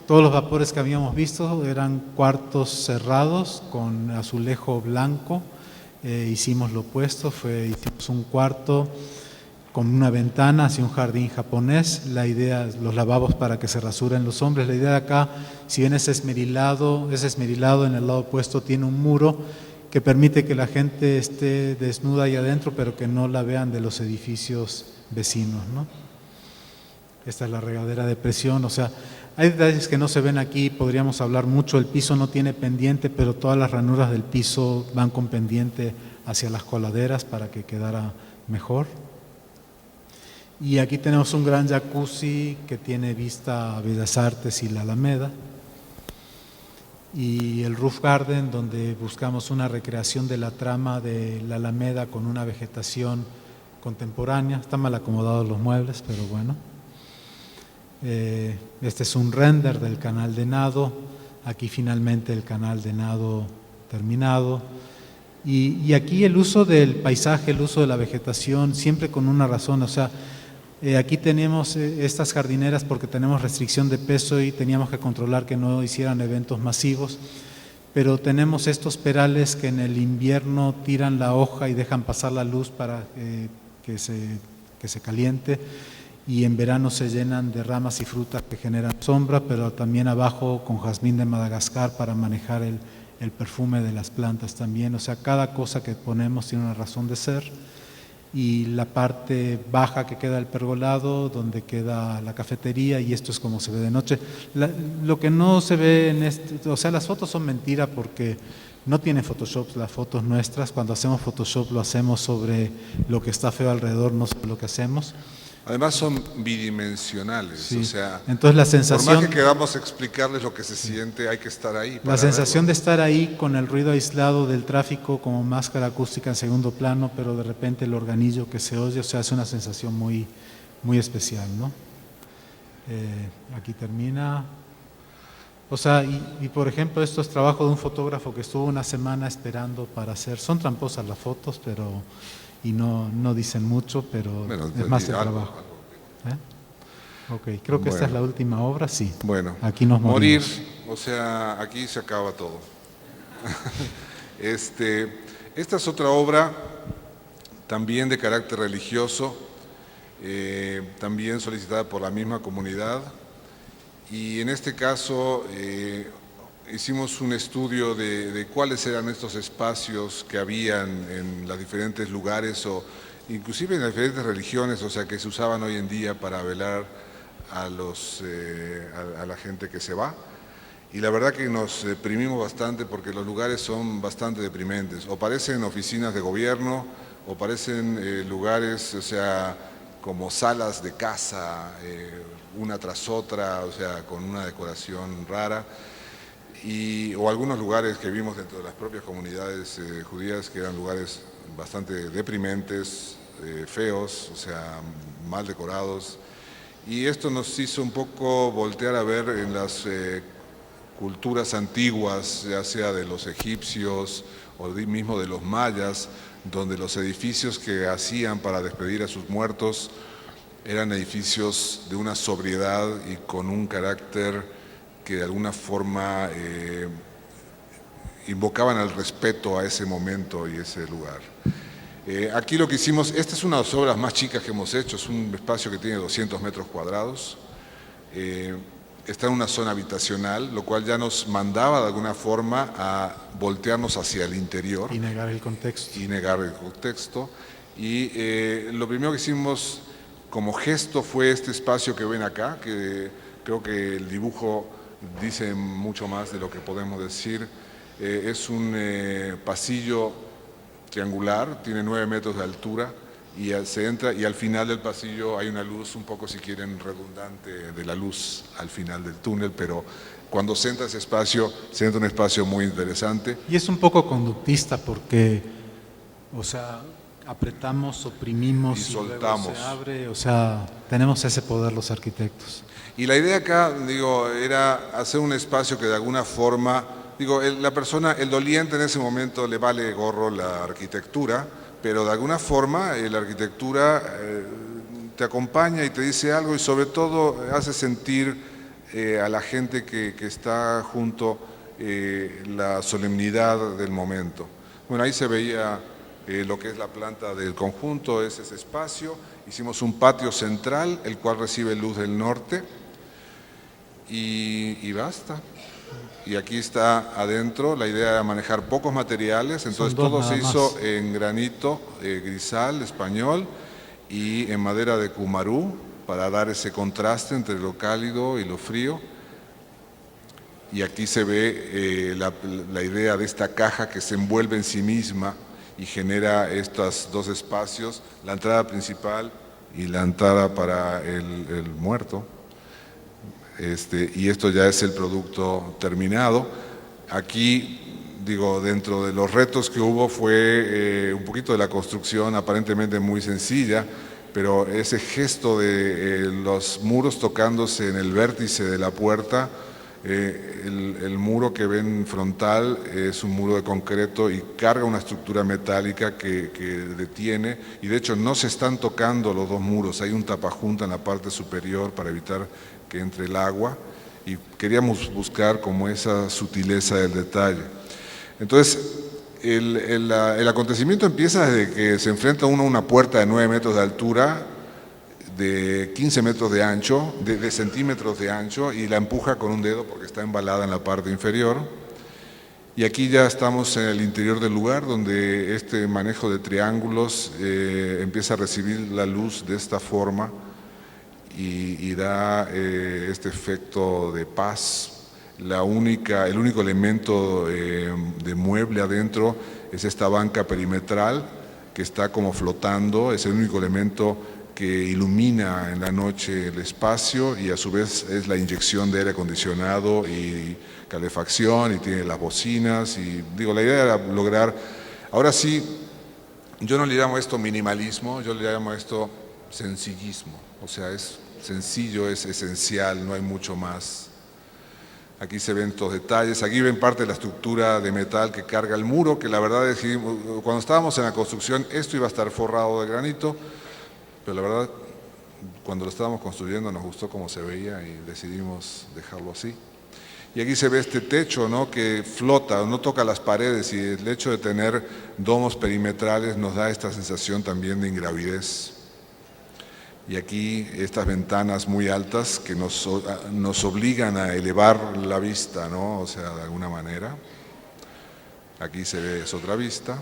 todos los vapores que habíamos visto eran cuartos cerrados con azulejo blanco. Hicimos lo opuesto, hicimos un cuarto con una ventana hacia un jardín japonés. La idea, los lavabos para que se rasuren los hombres. La idea de acá, si bien es esmerilado, en el lado opuesto tiene un muro que permite que la gente esté desnuda ahí adentro, pero que no la vean de los edificios vecinos, ¿no? Esta es la regadera de presión, o sea, hay detalles que no se ven aquí, podríamos hablar mucho. El piso no tiene pendiente, pero todas las ranuras del piso van con pendiente hacia las coladeras para que quedara mejor. Y aquí tenemos un gran jacuzzi que tiene vista a Bellas Artes y la Alameda. Y el roof garden, donde buscamos una recreación de la trama de la Alameda con una vegetación contemporánea. Están mal acomodados los muebles, pero bueno. Este es un render del canal de nado. Aquí finalmente el canal de nado terminado. Y aquí el uso del paisaje, el uso de la vegetación, siempre con una razón. O sea, aquí tenemos estas jardineras porque tenemos restricción de peso y teníamos que controlar que no hicieran eventos masivos, pero tenemos estos perales que en el invierno tiran la hoja y dejan pasar la luz para que se caliente, y en verano se llenan de ramas y frutas que generan sombra, pero también abajo con jazmín de Madagascar para manejar el perfume de las plantas también. O sea, cada cosa que ponemos tiene una razón de ser. Y la parte baja que queda el pergolado, donde queda la cafetería, y esto es como se ve de noche. Lo que no se ve o sea, las fotos son mentira porque no tienen Photoshop las fotos nuestras. Cuando hacemos Photoshop lo hacemos sobre lo que está feo alrededor, no sobre lo que hacemos. Además son bidimensionales, sí. O sea, entonces la sensación, por más que queramos explicarles lo que se siente, hay que estar ahí. La sensación de estar ahí con el ruido aislado del tráfico como máscara acústica en segundo plano, pero de repente el organillo que se oye, o sea, es una sensación muy, muy especial, ¿no? Aquí termina. O sea, y por ejemplo, esto es trabajo de un fotógrafo que estuvo 1 semana esperando para hacer. Son tramposas las fotos, pero y no dicen mucho, pero bueno, es más el trabajo. Ok, creo que esta es la última obra, sí. Bueno, aquí nos morimos. Morir, o sea, aquí se acaba todo. Esta es otra obra también de carácter religioso, también solicitada por la misma comunidad, y en este caso hicimos un estudio de cuáles eran estos espacios que habían en los diferentes lugares o inclusive en las diferentes religiones, o sea, que se usaban hoy en día para velar a la gente que se va. Y la verdad que nos deprimimos bastante porque los lugares son bastante deprimentes. O parecen oficinas de gobierno, o parecen lugares, o sea, como salas de casa, una tras otra, o sea, con una decoración rara. O algunos lugares que vimos dentro de las propias comunidades judías que eran lugares bastante deprimentes, feos, o sea, mal decorados. Y esto nos hizo un poco voltear a ver en las culturas antiguas, ya sea de los egipcios o mismo de los mayas, donde los edificios que hacían para despedir a sus muertos eran edificios de una sobriedad y con un carácter que de alguna forma invocaban el respeto a ese momento y ese lugar. Aquí lo que hicimos, esta es una de las obras más chicas que hemos hecho, es un espacio que tiene 200 metros cuadrados, está en una zona habitacional, lo cual ya nos mandaba de alguna forma a voltearnos hacia el interior. Y negar el contexto. Y negar el contexto. Y lo primero que hicimos como gesto fue este espacio que ven acá, que creo que el dibujo dice mucho más de lo que podemos decir. Es un pasillo triangular, tiene 9 metros de altura y se entra y al final del pasillo hay una luz un poco, si quieren, redundante de la luz al final del túnel, pero cuando se entra ese espacio, se entra un espacio muy interesante. Y es un poco conductista porque, o sea, apretamos, oprimimos y soltamos. Luego se abre, o sea, tenemos ese poder los arquitectos. Y la idea acá, digo, era hacer un espacio que de alguna forma, digo, la persona, el doliente en ese momento le vale gorro la arquitectura, pero de alguna forma la arquitectura te acompaña y te dice algo y sobre todo hace sentir a la gente que está junto la solemnidad del momento. Bueno, ahí se veía lo que es la planta del conjunto, es ese espacio. Hicimos un patio central, el cual recibe luz del norte. Y basta. Y aquí está adentro, la idea era manejar pocos materiales, entonces todo se hizo en granito grisal español y en madera de cumarú para dar ese contraste entre lo cálido y lo frío. Y aquí se ve la idea de esta caja que se envuelve en sí misma y genera estos dos espacios, la entrada principal y la entrada para el muerto. Y esto ya es el producto terminado. Aquí, digo, dentro de los retos que hubo fue un poquito de la construcción aparentemente muy sencilla, pero ese gesto de los muros tocándose en el vértice de la puerta, el muro que ven frontal es un muro de concreto y carga una estructura metálica que detiene, y de hecho no se están tocando los dos muros, hay un tapajunta en la parte superior para evitar que entre el agua, y queríamos buscar como esa sutileza del detalle. Entonces, el acontecimiento empieza desde que se enfrenta uno a una puerta de 9 metros de altura, de 15 metros de ancho, de centímetros de ancho, y la empuja con un dedo porque está embalada en la parte inferior. Y aquí ya estamos en el interior del lugar, donde este manejo de triángulos empieza a recibir la luz de esta forma, y da este efecto de paz. El único elemento de mueble adentro es esta banca perimetral que está como flotando, es el único elemento que ilumina en la noche el espacio, y a su vez es la inyección de aire acondicionado y calefacción, y tiene las bocinas, y digo, la idea era lograr, ahora sí, yo no le llamo esto minimalismo, yo le llamo esto sencillismo, o sea, es sencillo, es esencial, no hay mucho más. Aquí se ven estos detalles, aquí ven parte de la estructura de metal que carga el muro, que la verdad decidimos, cuando estábamos en la construcción, esto iba a estar forrado de granito, pero la verdad, cuando lo estábamos construyendo nos gustó cómo se veía y decidimos dejarlo así. Y aquí se ve este techo, ¿no?, que flota, no toca las paredes, y el hecho de tener domos perimetrales nos da esta sensación también de ingravidez. Y aquí estas ventanas muy altas que nos obligan a elevar la vista, ¿no?, o sea, de alguna manera. Aquí se ve, es otra vista.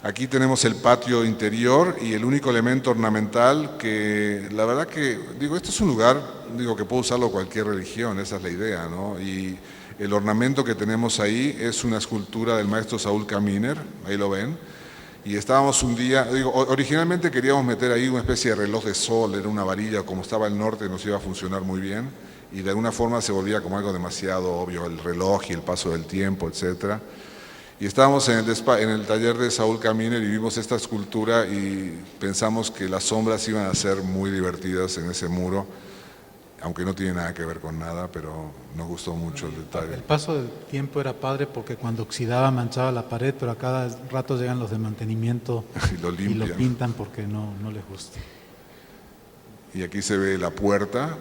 Aquí tenemos el patio interior y el único elemento ornamental que, la verdad que, digo, esto es un lugar, digo, que puede usarlo cualquier religión, esa es la idea, ¿no? Y el ornamento que tenemos ahí es una escultura del maestro Saúl Caminer, ahí lo ven. Y estábamos un día, digo, originalmente queríamos meter ahí una especie de reloj de sol, era una varilla, como estaba el norte nos iba a funcionar muy bien, y de alguna forma se volvía como algo demasiado obvio, el reloj y el paso del tiempo, etcétera. Y estábamos en el taller de Saúl Caminer y vimos esta escultura y pensamos que las sombras iban a ser muy divertidas en ese muro, aunque no tiene nada que ver con nada, pero nos gustó mucho el detalle. El paso del tiempo era padre porque cuando oxidaba manchaba la pared, pero a cada rato llegan los de mantenimiento y lo pintan porque no les gusta. Y aquí se ve la puerta,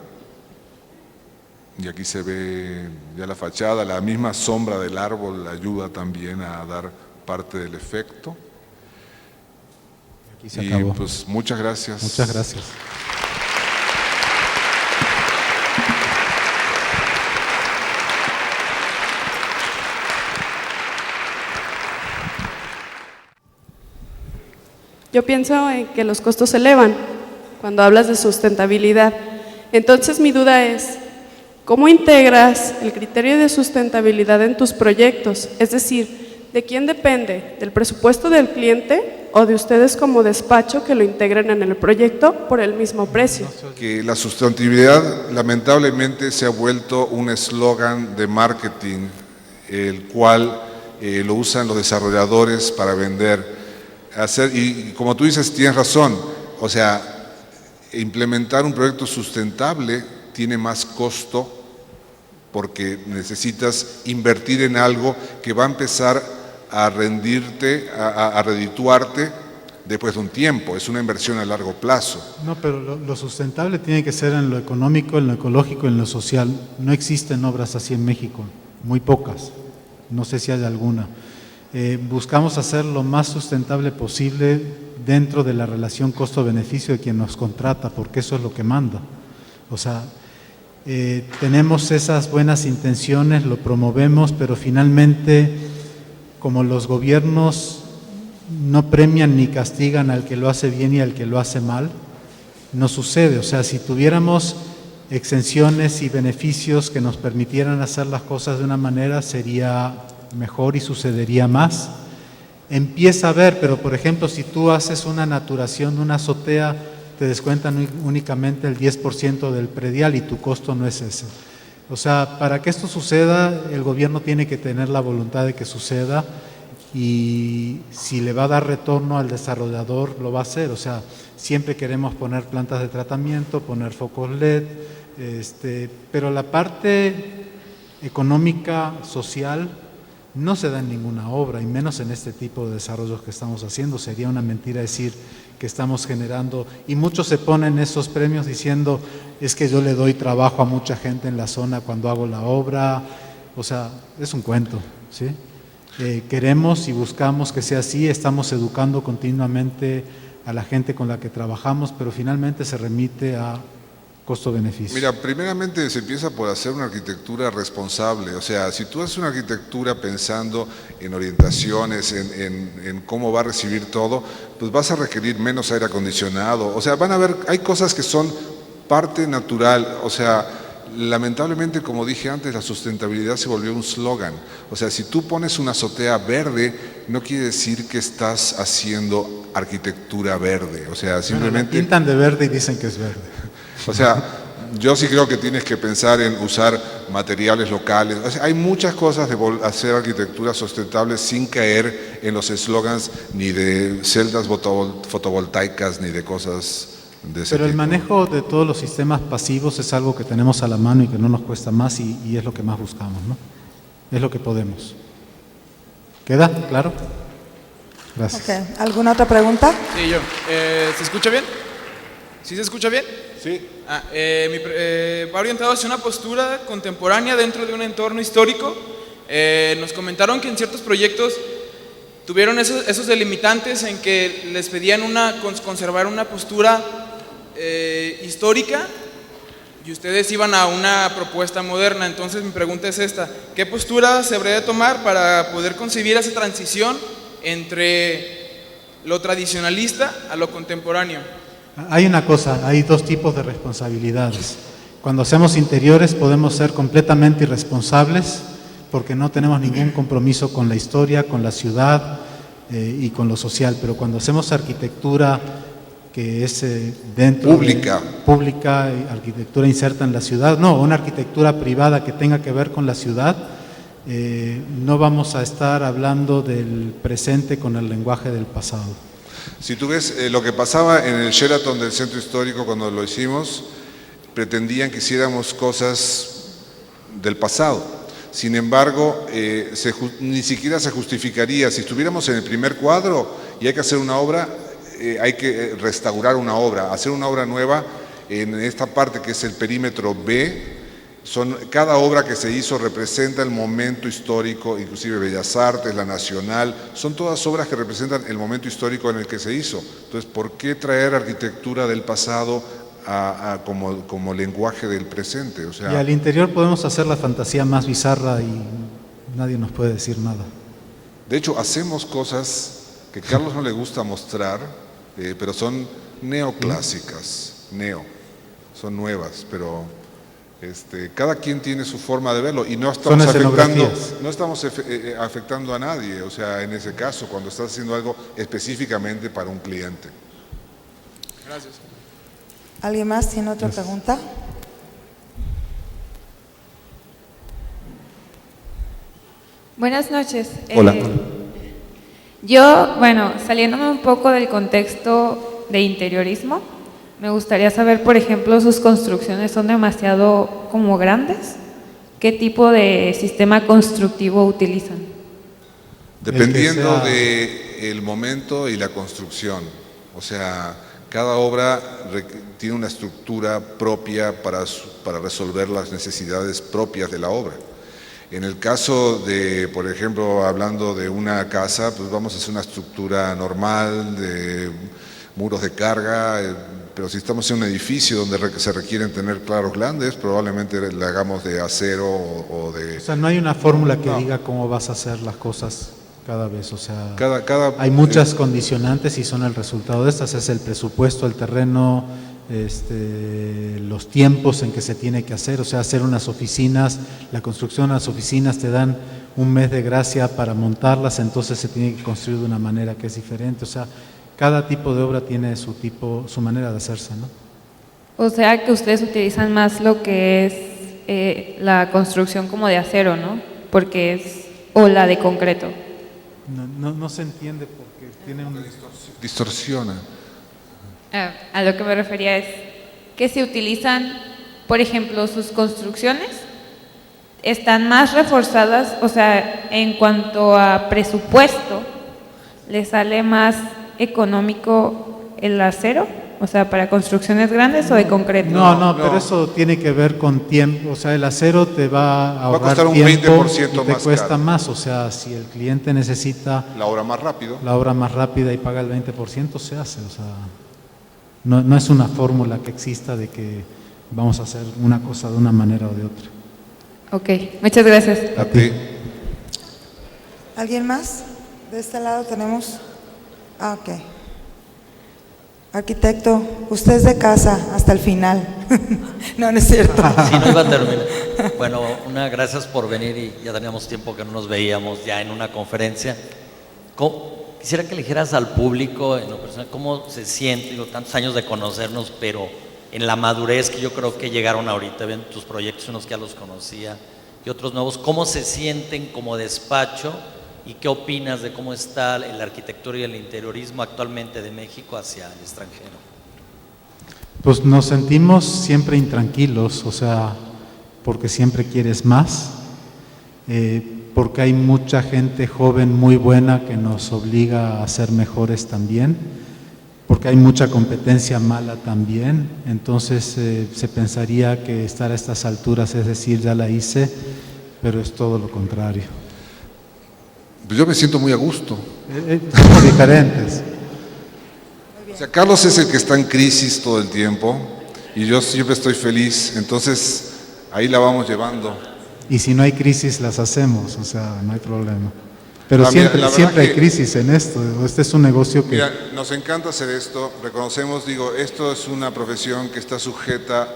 y aquí se ve ya la fachada, la misma sombra del árbol ayuda también a dar parte del efecto. Aquí se acabó. Pues muchas gracias. Muchas gracias. Yo pienso en que los costos se elevan cuando hablas de sustentabilidad. Entonces mi duda es, ¿cómo integras el criterio de sustentabilidad en tus proyectos? Es decir, ¿de quién depende? ¿Del presupuesto del cliente o de ustedes como despacho que lo integren en el proyecto por el mismo precio? Que la sustentabilidad lamentablemente se ha vuelto un eslogan de marketing, el cual lo usan los desarrolladores para vender. Y como tú dices, tienes razón, o sea, implementar un proyecto sustentable tiene más costo porque necesitas invertir en algo que va a empezar a rendirte, a redituarte después de un tiempo. Es una inversión a largo plazo. No, pero lo sustentable tiene que ser en lo económico, en lo ecológico, en lo social. No existen obras así en México, muy pocas. No sé si hay alguna. Buscamos hacer lo más sustentable posible dentro de la relación costo-beneficio de quien nos contrata, porque eso es lo que manda. O sea, tenemos esas buenas intenciones, lo promovemos, pero finalmente, como los gobiernos no premian ni castigan al que lo hace bien y al que lo hace mal, no sucede. O sea, si tuviéramos exenciones y beneficios que nos permitieran hacer las cosas de una manera, sería mejor y sucedería más. Empieza a ver, pero por ejemplo, si tú haces una naturación de una azotea, te descuentan únicamente el 10% del predial y tu costo no es ese. O sea, para que esto suceda, el gobierno tiene que tener la voluntad de que suceda y si le va a dar retorno al desarrollador, lo va a hacer. O sea, siempre queremos poner plantas de tratamiento, poner focos LED, pero la parte económica, social, no se da en ninguna obra, y menos en este tipo de desarrollos que estamos haciendo. Sería una mentira decir que estamos generando, y muchos se ponen esos premios diciendo, es que yo le doy trabajo a mucha gente en la zona cuando hago la obra. O sea, es un cuento, ¿sí? Queremos y buscamos que sea así, estamos educando continuamente a la gente con la que trabajamos, pero finalmente se remite a costo-beneficio. Mira, primeramente se empieza por hacer una arquitectura responsable. O sea, si tú haces una arquitectura pensando en orientaciones, en cómo va a recibir todo, pues vas a requerir menos aire acondicionado. O sea, van a haber, hay cosas que son parte natural. O sea, lamentablemente, como dije antes, la sustentabilidad se volvió un slogan. O sea, si tú pones una azotea verde, no quiere decir que estás haciendo arquitectura verde. O sea, simplemente… Bueno, pintan de verde y dicen que es verde. O sea, yo sí creo que tienes que pensar en usar materiales locales. O sea, hay muchas cosas de hacer arquitectura sustentable sin caer en los eslogans ni de celdas fotovoltaicas ni de cosas de ese Pero el tipo. manejo de todos los sistemas pasivos es algo que tenemos a la mano y que no nos cuesta más y es lo que más buscamos, ¿no? Es lo que podemos. ¿Queda claro? Gracias. Okay. ¿Alguna otra pregunta? Sí, yo. ¿Se escucha bien? ¿Sí se escucha bien? Sí. Va orientado hacia una postura contemporánea dentro de un entorno histórico. Nos comentaron que en ciertos proyectos tuvieron esos delimitantes en que les pedían conservar una postura histórica y ustedes iban a una propuesta moderna. Entonces mi pregunta es esta: ¿qué postura se debería tomar para poder concebir esa transición entre lo tradicionalista a lo contemporáneo? Hay una cosa, hay dos tipos de responsabilidades. Cuando hacemos interiores podemos ser completamente irresponsables porque no tenemos ningún compromiso con la historia, con la ciudad y con lo social. Pero cuando hacemos arquitectura que es pública, arquitectura inserta en la ciudad, no, una arquitectura privada que tenga que ver con la ciudad, no vamos a estar hablando del presente con el lenguaje del pasado. Si tú ves lo que pasaba en el Sheraton del Centro Histórico cuando lo hicimos, pretendían que hiciéramos cosas del pasado. Sin embargo, ni siquiera se justificaría. Si estuviéramos en el primer cuadro y hay que hacer una obra, hay que restaurar una obra, hacer una obra nueva en esta parte que es el perímetro B. Cada obra que se hizo representa el momento histórico, inclusive Bellas Artes, la Nacional, son todas obras que representan el momento histórico en el que se hizo. Entonces, ¿por qué traer arquitectura del pasado como lenguaje del presente? O sea, y al interior podemos hacer la fantasía más bizarra y nadie nos puede decir nada. De hecho, hacemos cosas que a Carlos no le gusta mostrar, pero son neoclásicas, son nuevas, pero cada quien tiene su forma de verlo y no estamos afectando a nadie, o sea, en ese caso, cuando estás haciendo algo específicamente para un cliente. Gracias. ¿Alguien más tiene otra pregunta? Buenas noches. Hola. Yo, saliéndome un poco del contexto de interiorismo, me gustaría saber, por ejemplo, sus construcciones son demasiado como grandes. ¿Qué tipo de sistema constructivo utilizan? Dependiendo del momento y la construcción. O sea, cada obra tiene una estructura propia para resolver las necesidades propias de la obra. En el caso de, por ejemplo, hablando de una casa, pues vamos a hacer una estructura normal de muros de carga, pero si estamos en un edificio donde se requieren tener claros grandes, probablemente le hagamos de acero o de... O sea, no hay una fórmula que diga cómo vas a hacer las cosas cada vez, o sea, hay muchas condicionantes y son el resultado de estas, es el presupuesto, el terreno, los tiempos en que se tiene que hacer, o sea, hacer unas oficinas, la construcción de las oficinas te dan un mes de gracia para montarlas, entonces se tiene que construir de una manera que es diferente, o sea, cada tipo de obra tiene su manera de hacerse, ¿no? O sea que ustedes utilizan más lo que es la construcción como de acero, ¿no? Porque o la de concreto. No se entiende porque tiene una distorsiona. A lo que me refería es que se utilizan, por ejemplo, sus construcciones están más reforzadas, o sea, en cuanto a presupuesto, ¿les sale más económico el acero? O sea, ¿para construcciones grandes o de concreto? No, pero eso tiene que ver con tiempo, o sea, el acero te va a ahorrar costar un tiempo 20% y te más cuesta caro. más, o sea, si el cliente necesita La obra más rápido. la obra más rápida y paga el 20%, se hace, o sea, no es una fórmula que exista de que vamos a hacer una cosa de una manera o de otra. Ok, muchas gracias. A ti. ¿Alguien más? De este lado tenemos... ok. Arquitecto, usted es de casa hasta el final. No es cierto. Sí, no iba a terminar. Bueno, gracias por venir y ya teníamos tiempo que no nos veíamos ya en una conferencia. Quisiera que le dijeras al público, en lo personal, cómo se siente, digo, tantos años de conocernos, pero en la madurez que yo creo que llegaron ahorita, ven tus proyectos, unos que ya los conocía y otros nuevos, ¿cómo se sienten como despacho? ¿Y qué opinas de cómo está la arquitectura y el interiorismo actualmente de México hacia el extranjero? Pues nos sentimos siempre intranquilos, o sea, porque siempre quieres más, porque hay mucha gente joven muy buena que nos obliga a ser mejores también, porque hay mucha competencia mala también, entonces se pensaría que estar a estas alturas, es decir, ya la hice, pero es todo lo contrario. Pues yo me siento muy a gusto. Somos diferentes. O sea, Carlos es el que está en crisis todo el tiempo y yo siempre estoy feliz, entonces ahí la vamos llevando. Y si no hay crisis, las hacemos, o sea, no hay problema. Pero La siempre hay que, crisis en esto. Este es un negocio que... Mira, nos encanta hacer esto, reconocemos, digo, esto es una profesión que está sujeta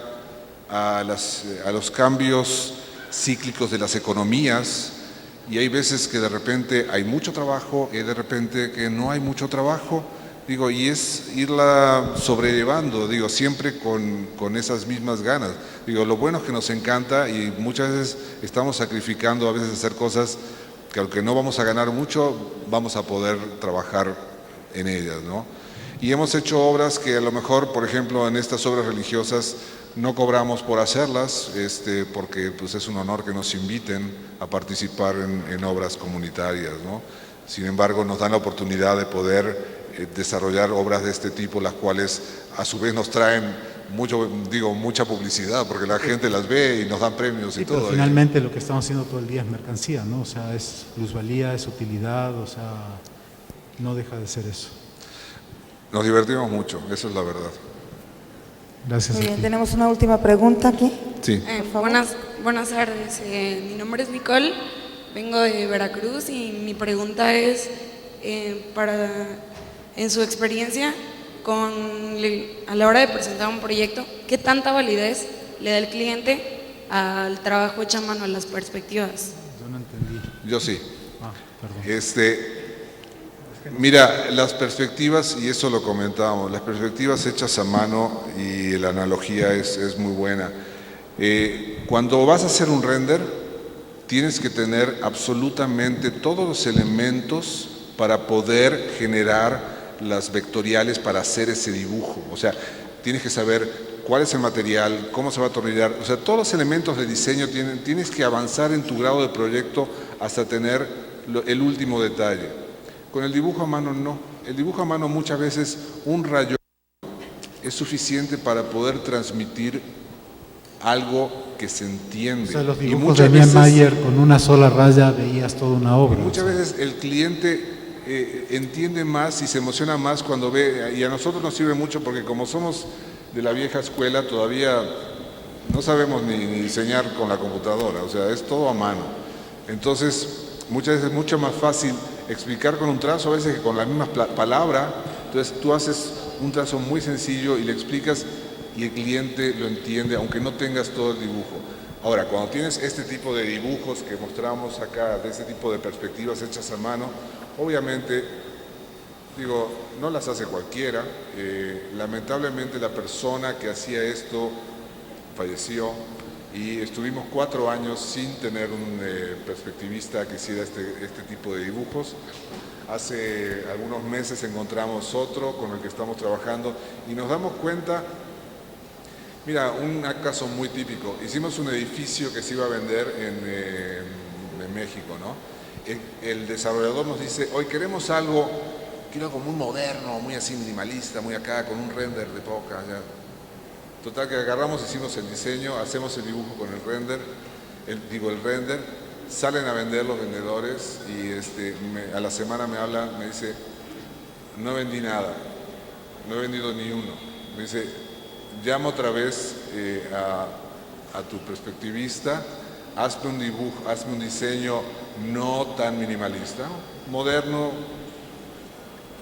a los cambios cíclicos de las economías, y hay veces que de repente hay mucho trabajo y de repente que no hay mucho trabajo, digo, y es irla sobrellevando, digo, siempre con esas mismas ganas. Digo, lo bueno es que nos encanta y muchas veces estamos sacrificando a veces hacer cosas que aunque no vamos a ganar mucho, vamos a poder trabajar en ellas, ¿no? Y hemos hecho obras que a lo mejor, por ejemplo, en estas obras religiosas no cobramos por hacerlas, porque pues, es un honor que nos inviten a participar en obras comunitarias, ¿no? Sin embargo, nos dan la oportunidad de poder desarrollar obras de este tipo, las cuales a su vez nos traen mucha publicidad, porque la gente las ve y nos dan premios y pero todo. finalmente lo que estamos haciendo todo el día es mercancía, ¿no? O sea, es plusvalía, es utilidad, o sea, no deja de ser eso. Nos divertimos mucho, eso es la verdad. Gracias. Muy bien, tenemos una última pregunta aquí. Sí. Buenas tardes, mi nombre es Nicole, vengo de Veracruz y mi pregunta es, en su experiencia, a la hora de presentar un proyecto, ¿qué tanta validez le da el cliente al trabajo hecho a mano, a las perspectivas? Yo no entendí. Yo sí. Perdón. Mira, las perspectivas, y eso lo comentábamos, las perspectivas hechas a mano y la analogía es muy buena. Cuando vas a hacer un render, tienes que tener absolutamente todos los elementos para poder generar las vectoriales para hacer ese dibujo. O sea, tienes que saber cuál es el material, cómo se va a atornillar. O sea, todos los elementos de diseño tienes que avanzar en tu grado de proyecto hasta tener el último detalle. Con el dibujo a mano no. El dibujo a mano muchas veces un rayón es suficiente para poder transmitir algo que se entiende. O sea, los y dibujos de Niemeyer con una sola raya veías toda una obra. Muchas veces el cliente entiende más y se emociona más cuando ve, y a nosotros nos sirve mucho porque como somos de la vieja escuela todavía no sabemos ni diseñar con la computadora, o sea, es todo a mano. Entonces, muchas veces es mucho más fácil explicar con un trazo a veces que con la misma palabra. Entonces tú haces un trazo muy sencillo y le explicas y el cliente lo entiende aunque no tengas todo el dibujo. Ahora, cuando tienes este tipo de dibujos que mostramos acá, de este tipo de perspectivas hechas a mano, obviamente, digo, no las hace cualquiera. Lamentablemente la persona que hacía esto falleció y estuvimos 4 años sin tener un perspectivista que hiciera este tipo de dibujos. Hace algunos meses encontramos otro con el que estamos trabajando y nos damos cuenta. Mira, un caso muy típico. Hicimos un edificio que se iba a vender en México, ¿no? El desarrollador nos dice, hoy queremos algo, quiero algo muy moderno, muy así minimalista, muy acá, con un render de poca. Ya. Total que agarramos, hicimos el diseño, hacemos el dibujo con el render, el render, salen a vender los vendedores y a la semana me hablan, me dice, no vendí nada, no he vendido ni uno. Me dice, llama otra vez a tu perspectivista, hazme un dibujo, hazme un diseño no tan minimalista, moderno.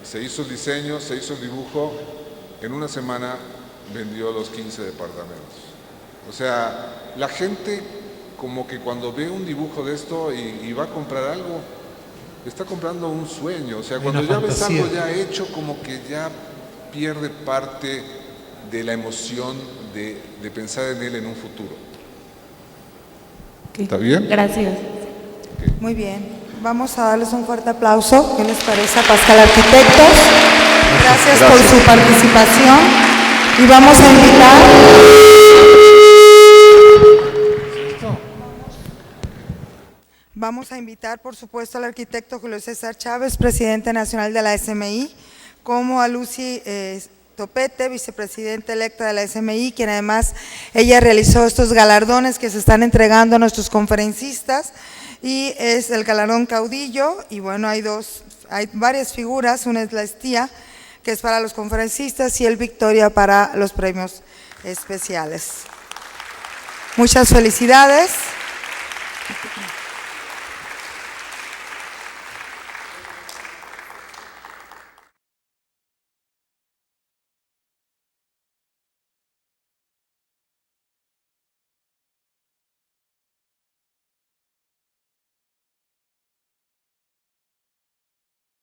Se hizo el diseño, se hizo el dibujo, en una semana vendió los 15 departamentos. O sea, la gente como que cuando ve un dibujo de esto y va a comprar algo, está comprando un sueño. O sea, cuando ya ves algo ya hecho, como que ya pierde parte de la emoción de pensar en él en un futuro. Okay. ¿Está bien? Gracias. Okay. Muy bien. Vamos a darles un fuerte aplauso. ¿Qué les parece a Pascal Arquitectos? Gracias por su participación. Y vamos a invitar, por supuesto, al arquitecto Julio César Chávez, presidente nacional de la SMI, como a Lucy Topete, vicepresidenta electa de la SMI, quien además ella realizó estos galardones que se están entregando a nuestros conferencistas, y es el galardón Caudillo, y bueno, hay varias figuras, una es la Estía, que es para los conferencistas, y el Victoria para los premios especiales. Muchas felicidades.